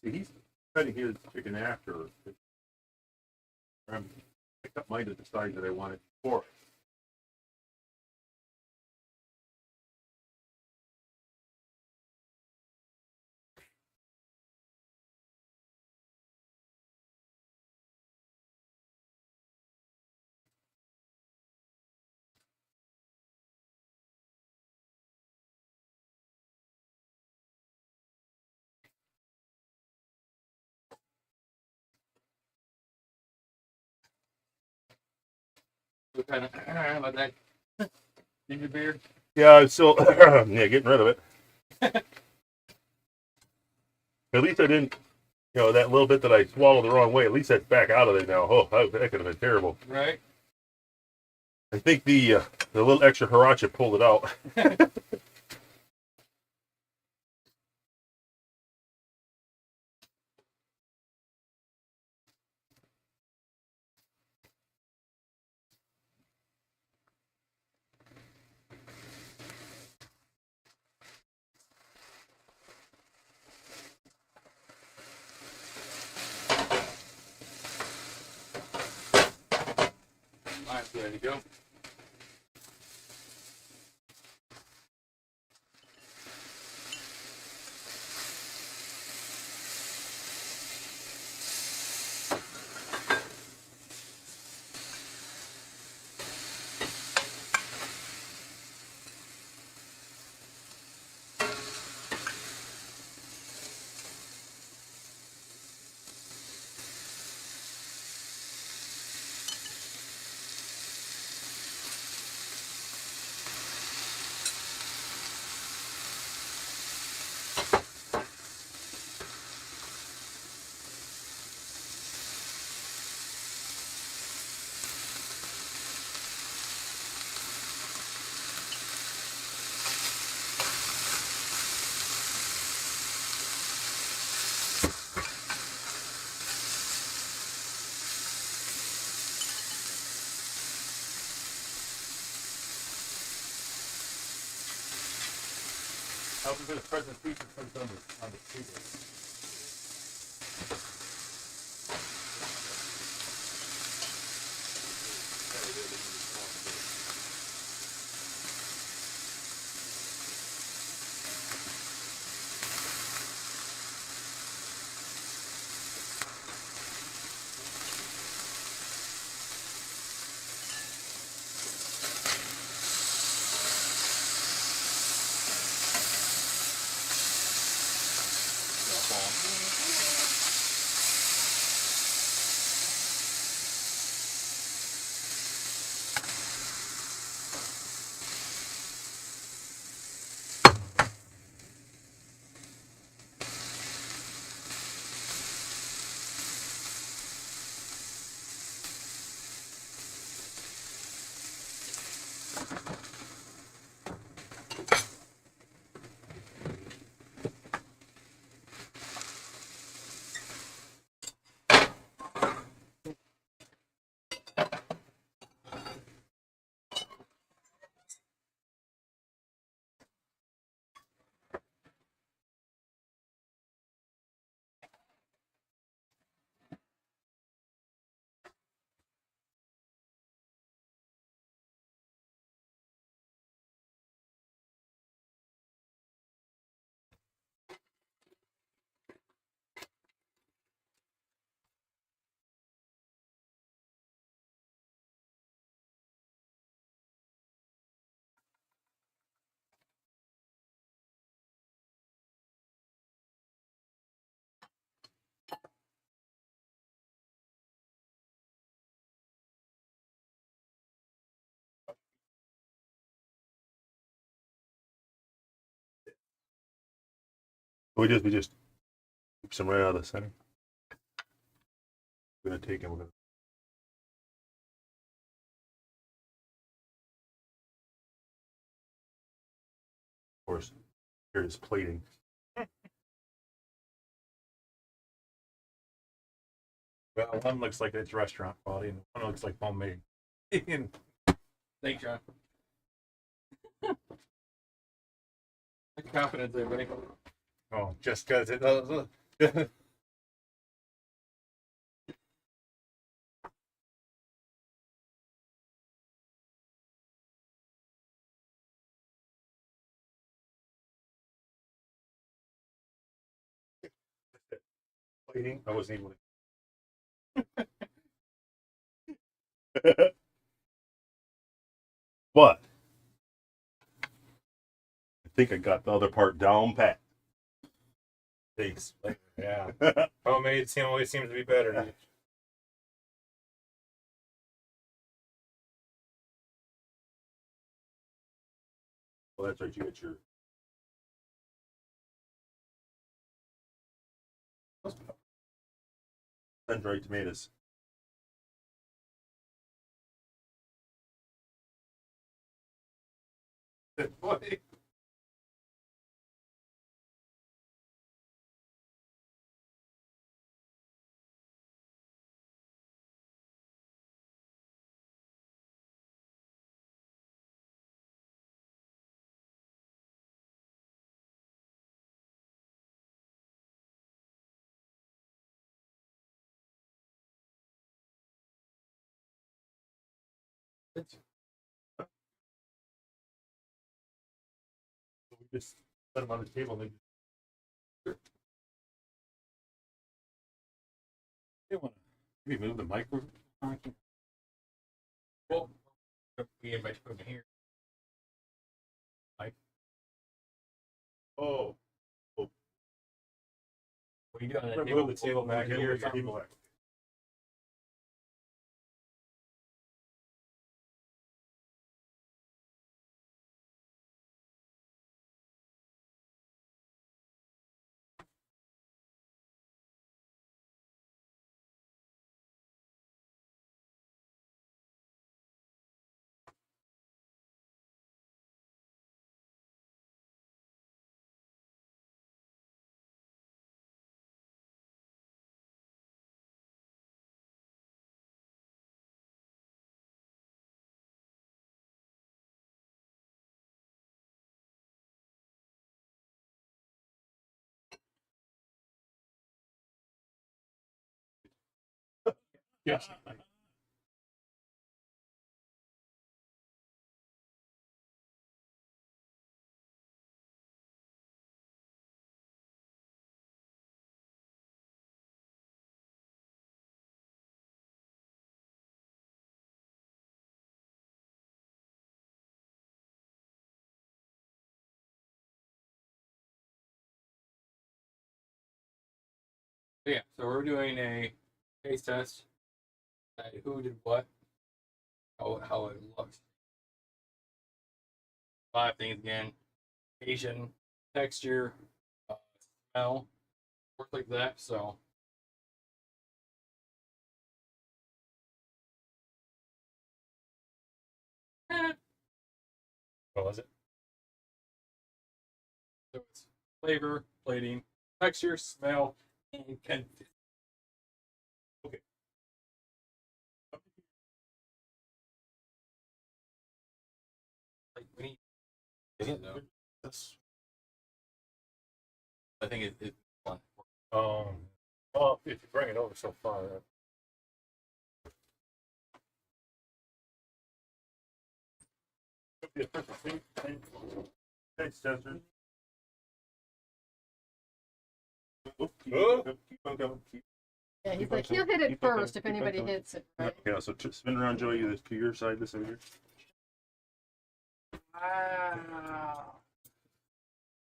See, he's cutting his chicken after. I cut mine to the size that I wanted before. So kind of about that ginger beer. Yeah, I'm still getting rid of it. At least I didn't, that little bit that I swallowed the wrong way. At least that's back out of there now. Oh, that could have been terrible. Right. I think the little extra sriracha pulled it out. Mine's ready to go. How was this presentation on the table? We just keep some right out of the center. We're gonna take him. Of course, here is plating. Well, one looks like it's restaurant quality, and one looks like homemade. And Thanks, John. Confidence there, buddy. oh, just because it. Plating. I wasn't able but I think I got the other part down pat. Takes, yeah. Homemade always seems to be better. Well, that's right. You get your sun-dried tomatoes. Boy. We just set them on the table. And they want to maybe move the microphone. Well, we invite you to put them here. Oh, What are you doing on I'm that gonna table? move the table back Here here. or something? Table back. Yeah. Yeah, so we're doing a taste test. Who did what? How it looks. 5 things again: Asian, texture, smell, work like that. So What was it? So it's flavor, plating, texture, smell, and consistency. okay. Like we need. Is it? Though. That's, I think it's fun. well, if you bring it over so far, it'll be a perfect thing. Taste tester. Keep on going. Yeah, he's Keep like, on he'll hit going, it keep on going, first if keep on anybody going. hits it, right? Okay, so spin around, Joey, this to your side, this over here. Wow.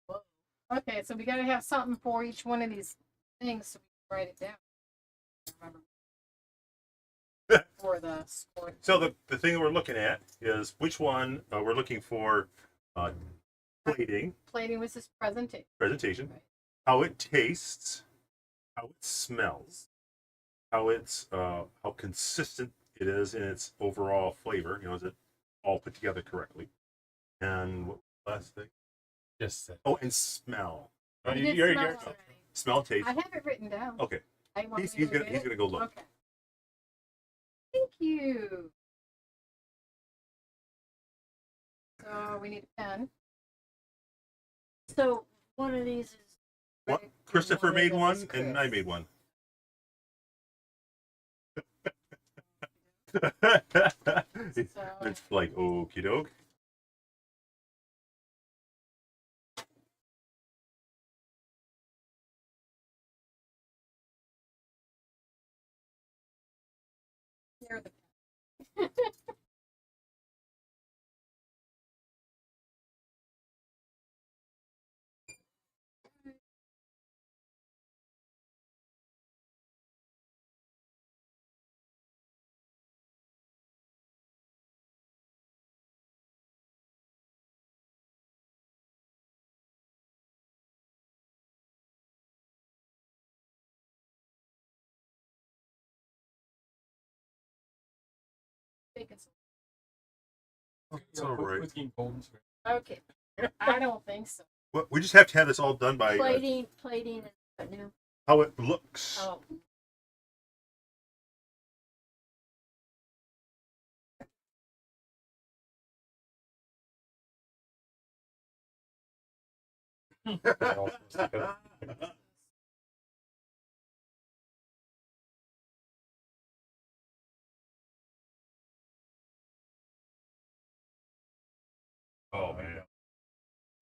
Whoa. Okay, so we gotta have something for each one of these things so we can write it down. Remember. For the score. So the thing we're looking at is which one we're looking for plating, Plating was his presentation. presentation, Right. how it tastes, how it smells, how it's how consistent it is in its overall flavor. You know, is it all put together correctly? And what was the last thing? Just Oh, and smell. You you- did you're- smell you're- already. Smell, taste. I have it written down. Okay, I want he's me to gonna get it? go look. Okay. Thank you. So we need a pen. So one of these is What? Rick, and Christopher one of made them one, is and I Chris. made one. It's like okie doke. Here are the bacon. It's all right. With getting cold and sweet. Okay. I don't think so. Well, we just have to have this all done by Plating is what now? how it looks. Oh,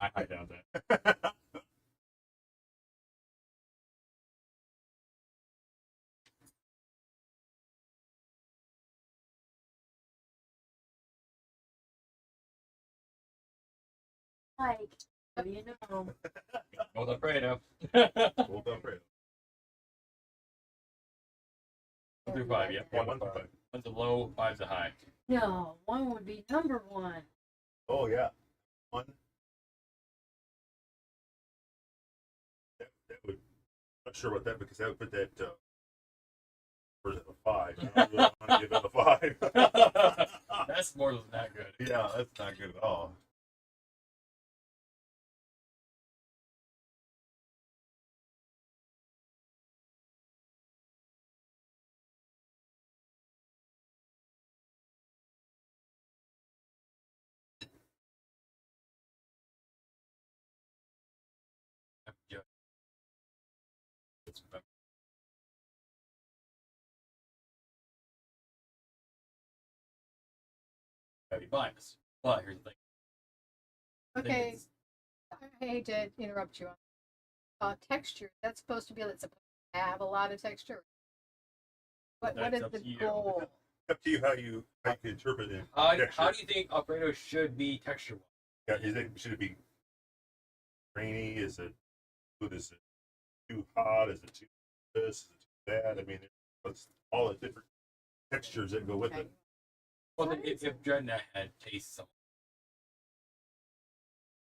I doubt that. Like, what do you know? Go with Alfredo. Hold on, Fredo. 1 through 5, yeah. Yeah, 1 through 5. 1's a low, 5's a high. No, one would be number one. Oh yeah, 1. That would. Not sure about that because that would put that. Or is it a 5? I don't really want to give it a 5. That's more than that good. Yeah, that's not good at all. Yeah. It's heavy bias. But here's the thing. I think Okay, it's- I hate to interrupt you. Texture, that's supposed to be, it's supposed to have a lot of texture. What That's is up the to you. goal? Up to you how you interpret it. How Texture. do you think Alfredo should be texture wise? Yeah, is it should it be grainy? Is it good? Is it too hot? Is it too this? Is it too that? I mean, it's all the different textures that go with Okay. it. Well, then if Dreadnought had taste some,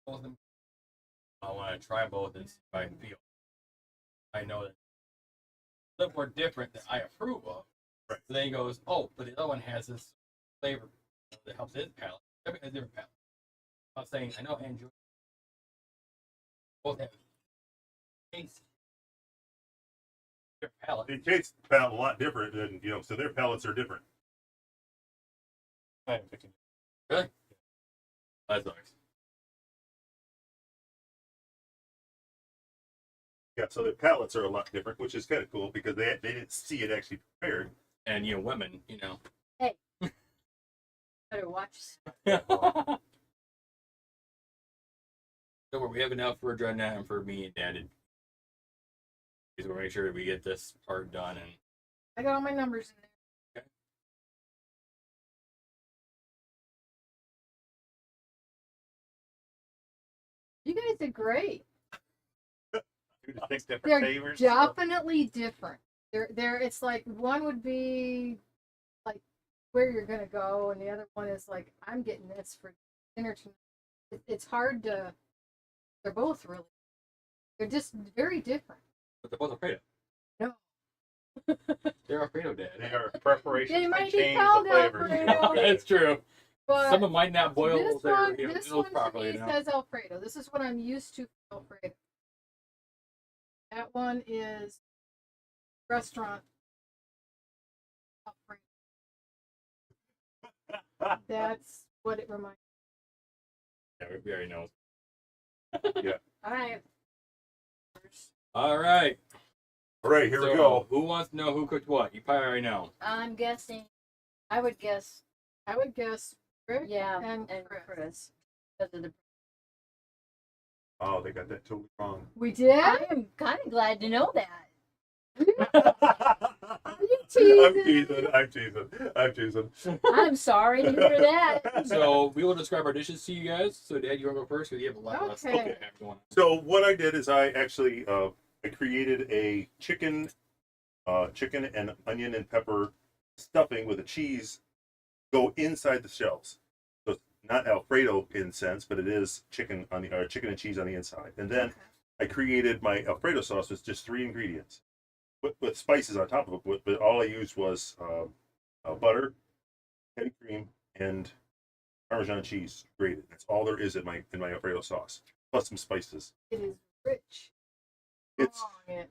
both of them, I want to try both and see how I feel. I know that a little more different that I approve of. Right. So then he goes, oh, but the other one has this flavor that helps his palate. Everybody has a different palate. I'm not saying I know Andrew both have taste, different palate. It tastes palate a lot different than so their palates are different. I am picking. Really? That sucks. Yeah, so their palates are a lot different, which is kind of cool because they didn't see it actually prepared. And women, Better watch. So we have enough for Dreadnought and for me and Dad. Because we'll make sure that we get this part done and I got all my numbers in there. You guys did great. Two distinct different They're flavors. definitely different. It's like one would be like where you're gonna go, and the other one is like I'm getting this for dinner tonight. It's hard to. They're both really. They're just very different. but they're both Alfredo. No. They're Alfredo, Dad. They are preparations They that might be change called the flavors. Alfredo. That's true. But Someone might not boil this their one, noodles this one to properly. me says Alfredo. This is what I'm used to for Alfredo. That one is restaurant Alfredo. That's what it reminds Yeah, we already know. All right. All right. All right, here So, we go. Who wants to know who cooked what? You probably already know. I'm guessing. I would guess. I would guess Rick Yeah, and and Chris. Chris. Because of the. Oh, they got that totally wrong. We did? I am kind of glad to know that. Are you I'm teasing? teasing. I'm teasing. I'm teasing. I'm sorry to hear that. So we will describe our dishes to you guys. So Dad, you want to go first? Because you have a lot less Okay. to have going on. So what I did is I actually I created a chicken and onion and pepper stuffing with a cheese go inside the shells. So it's not Alfredo in sense, but it is chicken and cheese on the inside. And then I created my Alfredo sauce with just 3 ingredients, with spices on top of it. But all I used was butter, heavy cream, and Parmesan cheese grated. That's all there is in my Alfredo sauce, plus some spices. It is rich. It's strong,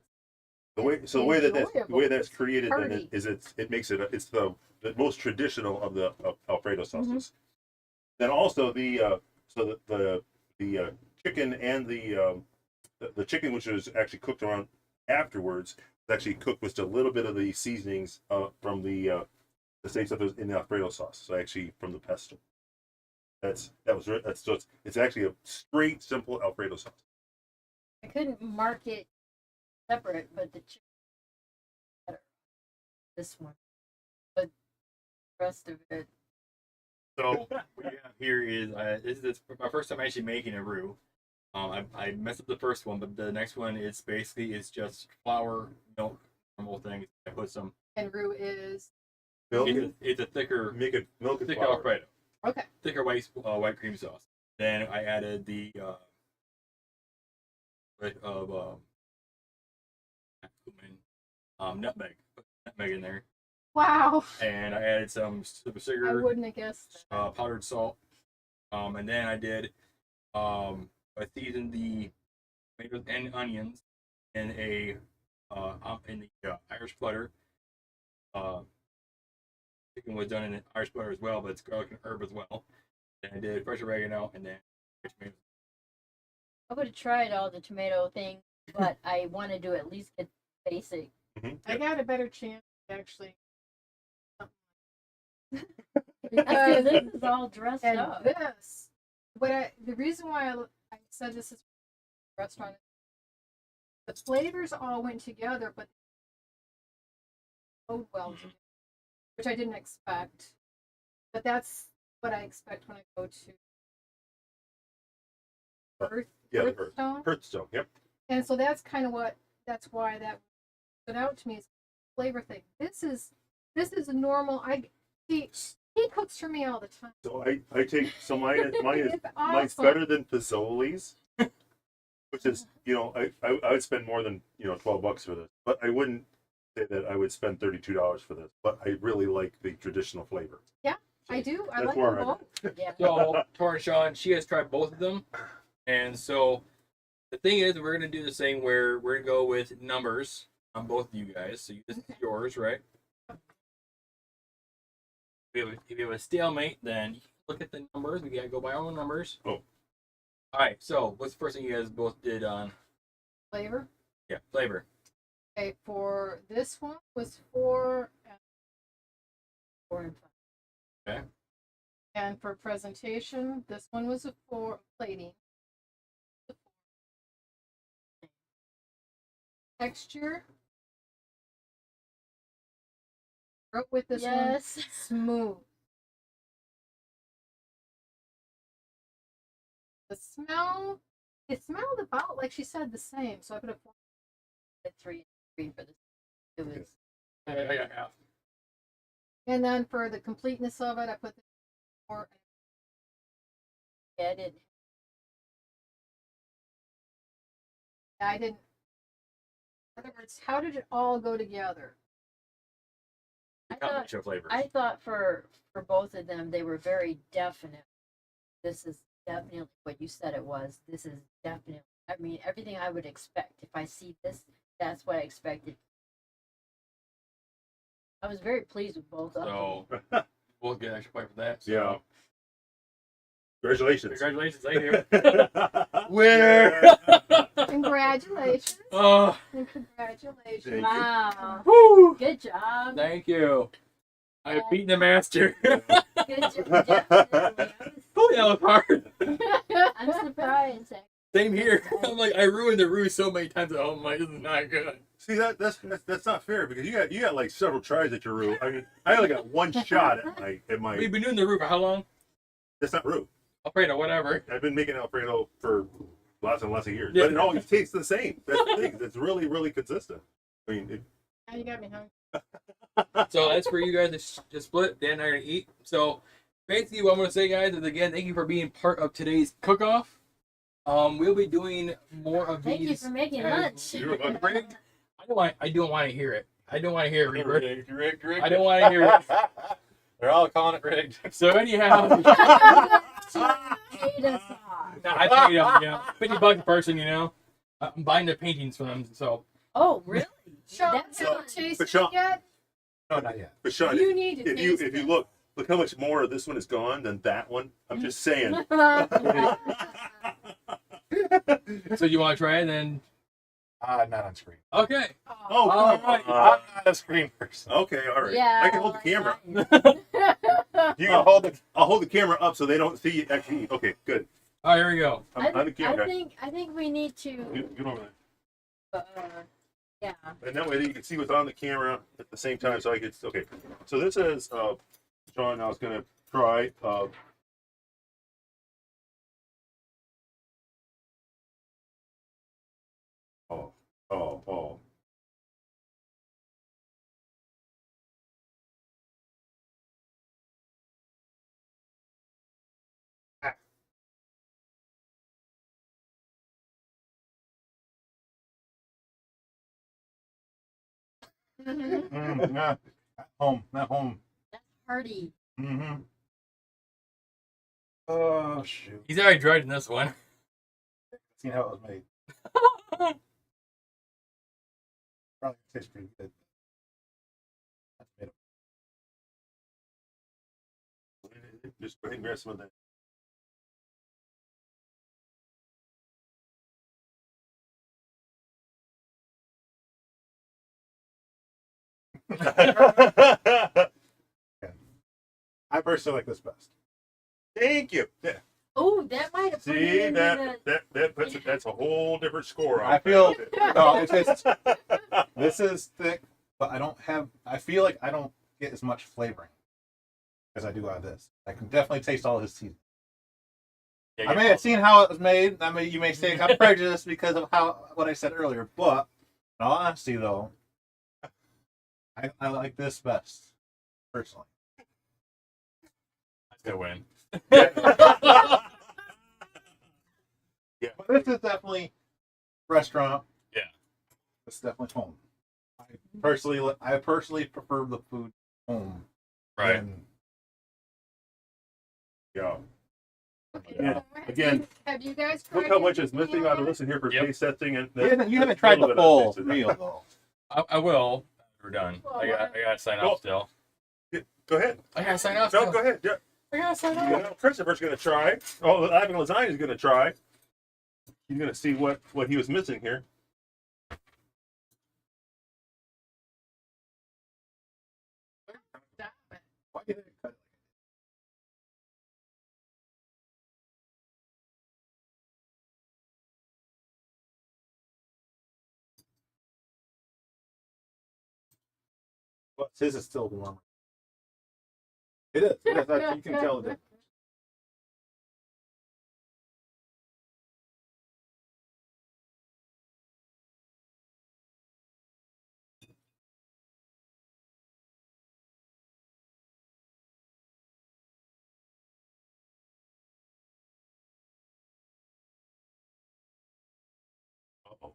it's the way the way that's It's created then hearty. it makes it it's the most traditional of the Alfredo sauces. Then also the chicken and the chicken, which was actually cooked around afterwards, is actually cooked with a little bit of the seasonings from the same stuff that was in the Alfredo sauce. So actually from the pesto. So it's actually a straight, simple Alfredo sauce. I couldn't mark it separate, but the chicken better. This one, but the rest of it. So what we have here is this is my first time actually making a roux. I messed up the first one, but the next one it's just flour, milk, normal things. I put some. And roux is Milk, It's a thicker, milk and thicker flour. Alfredo, okay. thicker white cream sauce. Then I added the bit of cumin, nutmeg. Put nutmeg in there, Wow. and I added some super I sugar, wouldn't have guessed. powdered salt, and then I did I seasoned the tomatoes and onions in the Irish butter. Chicken was done in an Irish butter as well, but it's garlic and herb as well. Then I did fresh oregano and then fresh tomatoes. I would have tried all the tomato thing, but I wanted to at least get basic. I got a better chance actually. After Because this is all dressed and up. this, the reason why I said this is a restaurant, the flavors all went together, but oh well together, which I didn't expect. But that's what I expect when I go to Earth, Yeah, the Earth. Earthstone. Hearthstone. Yep. And so that's kind of that's why that stood out to me is flavor thing. This is a normal. He cooks for me all the time. So I take mine is It's mine's awesome. better than Fazoli's, which is I would spend more than $12 for this, but I wouldn't say that I would spend $32 for this. But I really like the traditional flavor. Yeah, I do. I That's like where them I'm both. Yeah. So Tor and Sean, she has tried both of them, and so the thing is, we're gonna do the same where we're gonna go with numbers on both of you guys. So this is yours, right? If you have a stalemate, then you can look at the numbers. We gotta go by our own numbers. Oh. All right. So what's the first thing you guys both did on? Flavor. Yeah, flavor. Okay, for this one was 4, 4 and 5. Okay. and for presentation, this one was a 4 plating. Texture. Wrote with this Yes. one smooth. The smell, it smelled about like she said the same. So I put a 4. At 3 and 3 for this. It was I got half. And then for the completeness of it, I put the 4. added. I didn't. In other words, how did it all go together? I Combination of flavors. I thought for both of them, they were very definite. This is definitely what you said it was. This is definitely. I mean, everything I would expect. If I see this, that's what I expected. I was very pleased with both of them. So we'll get an extra point for that. So. Yeah. Congratulations. Congratulations, thank you. Winner. Congratulations. Oh, And congratulations. Thank you. Wow. whew. Good job. Thank you. I have beaten the master. Good job. Definitely. Oh, that was hard. I'm surprised. Same here. I'm like, I ruined the roux so many times at home. I'm like, this is not good. See that's not fair because you got like several tries at your roux. I mean, I only got one shot at my. We've been doing the roux for how long? That's not roux. Alfredo, whatever. I've been making Alfredo for lots and lots of years, Yeah. but it always tastes the same. That's the thing. It's really, really consistent. I mean, Now you got me hungry. So that's for you guys to split. Dan and I are going to eat. So basically what I'm going to say, guys, is again, thank you for being part of today's cook-off. We'll be doing more of Thank you these. for making as- lunch. You're welcome. Rigged. I don't want to hear it. I don't want to hear it, Reaper. Rigged. I don't want to hear it. They're all calling it rigged. So anyhow, Potato sauce. I paid them, $50 a person, I'm buying the paintings for them, so. Oh, really? Sean, That's have you fun. tasted But Sean- it yet? No, not yet. but Sean, You need to if you taste it. look how much more of this one is gone than that one. I'm just saying. So you want to try it then? Not on screen. Okay. Oh, All come right. on. I'm not a screen person. Okay, all right. Yeah. I can hold the camera. fine. You can hold the. I'll hold the camera up so they don't see you actually eat. Okay, good. Oh, here we go. I'm on the camera. I think we need to. Get over there. Yeah. And that way you can see what's on the camera at the same time. So I could. Okay. So this is John. I was gonna try. Oh. Oh. Oh. Yeah. At home, not home. That's hearty. Mm-hmm. Oh shoot! He's already tried in this one. Seen how it was made. Probably tastes pretty good. That's made Just go ahead and grab some of that. I personally like this best. Thank you. Yeah. Oh, that might have put it See in that puts it. That's a whole different score. On I feel that. no, it's this is thick, but I don't have. I feel like I don't get as much flavoring as I do out of this. I can definitely taste all his seasoning. Yeah, I may have seen how it was made. I mean, you may say I'm prejudiced because of what I said earlier, but in all honesty, though, I like this best personally. That's gonna win. Yeah. But this is definitely restaurant. Yeah. It's definitely home. I personally prefer the food home. Right. than- Yeah. Okay, Yeah. so Again, have you guys Look tried how much is anything missing out of else? this in here for Yep. taste testing, and You haven't tried the full meal though. I will. We're done. Well, I gotta sign well- off still. Go ahead. I gotta sign off No, still. go ahead. Yeah. I gotta sign You off. know, Christopher's gonna try. Oh, Ivan Lasagna is gonna try. He's gonna see what he was missing here. Stop it. Why did they cut it? Well, his is still warmer. It is. You can tell it. Uh-oh.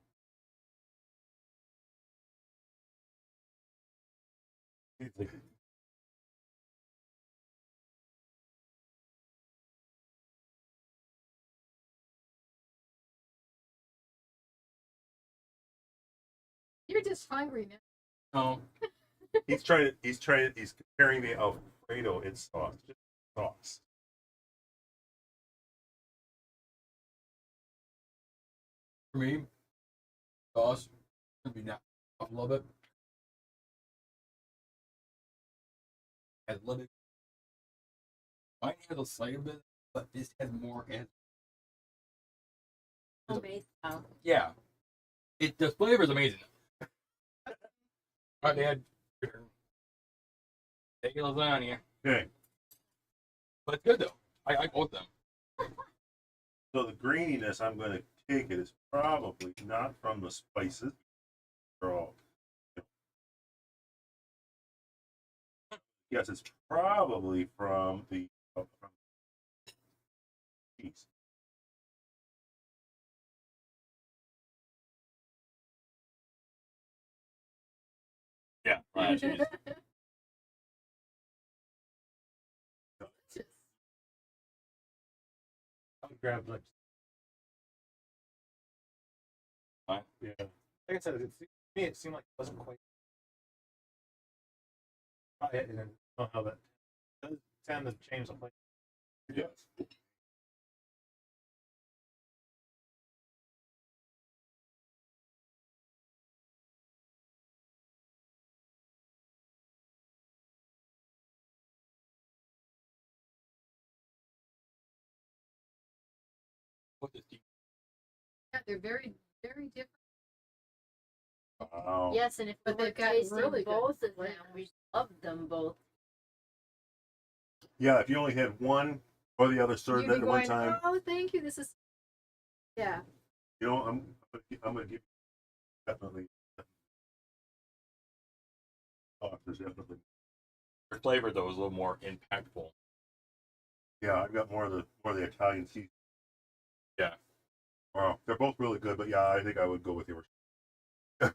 You're just hungry now. Oh, He's comparing the Alfredo and sauce. Just sauce. for me, sauce gonna be not a little bit. Has a little bit. Mine has a slight bit, but this has more. Homemade style. Yeah, the flavor is amazing. Alright, Dad. Your turn. Take your lasagna, Okay. but it's good though. I like both of them. So the graininess I'm going to take it is probably not from the spices. They're all. Yes, it's probably from the cheese. Yeah, cheese. Just- I would grab like. Fine. Yeah. Like I said, to me it seemed like it wasn't quite. And then I don't know how that does tend to change the flavor. Yes. They're very, very different. Wow. Yes, and if we But were they've got tasting really good both of them, flavor. we loved them both. Yeah, if you only had one or the other served You'd be at one going, time, oh, thank you. This is, yeah. you know, I'm gonna give you definitely. Oh, there's definitely. Their flavor though is a little more impactful. Yeah, I've got more of the Italian seasoning. Yeah. Wow, they're both really good, but yeah, I think I would go with yours. So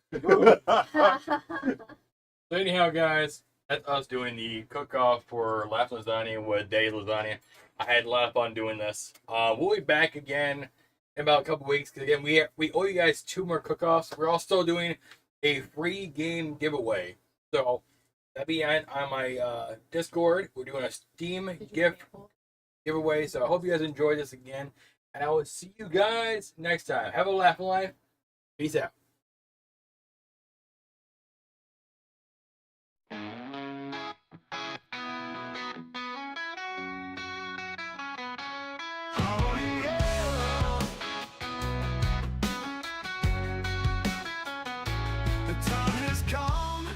anyhow, guys, that's us doing the cook-off for Laugh Lasagna with Day Lasagna. I had a lot of fun doing this. We'll be back again in about a couple weeks because again, we owe you guys 2 more cook-offs. We're also doing a free game giveaway. So that'll be on my Discord. We're doing a Steam Did you gift sample? giveaway. So I hope you guys enjoy this again, and I will see you guys next time. Have a laughing life. Peace out. Oh yeah. The time has come.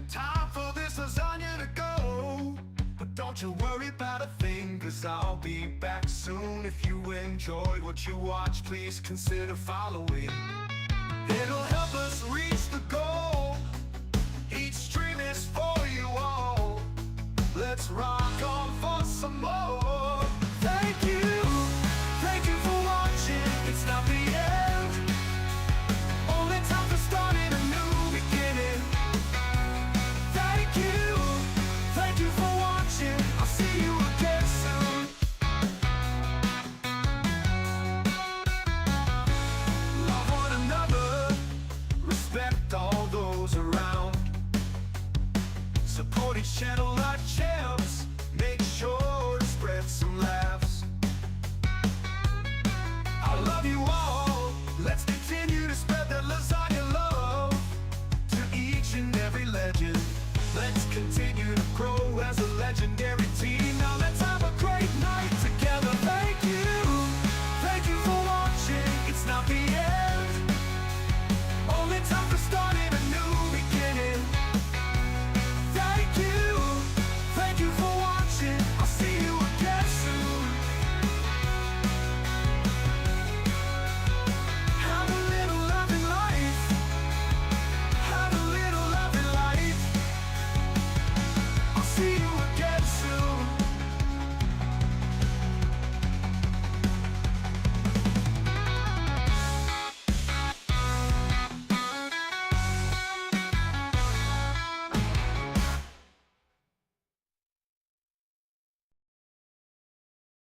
Time for this lasagna to go. But don't you worry about a thing, 'cause I'll be back soon. If you enjoyed what you watched, please consider following. It'll help us reach the goal. Each stream is for you all. Let's rock on for some more.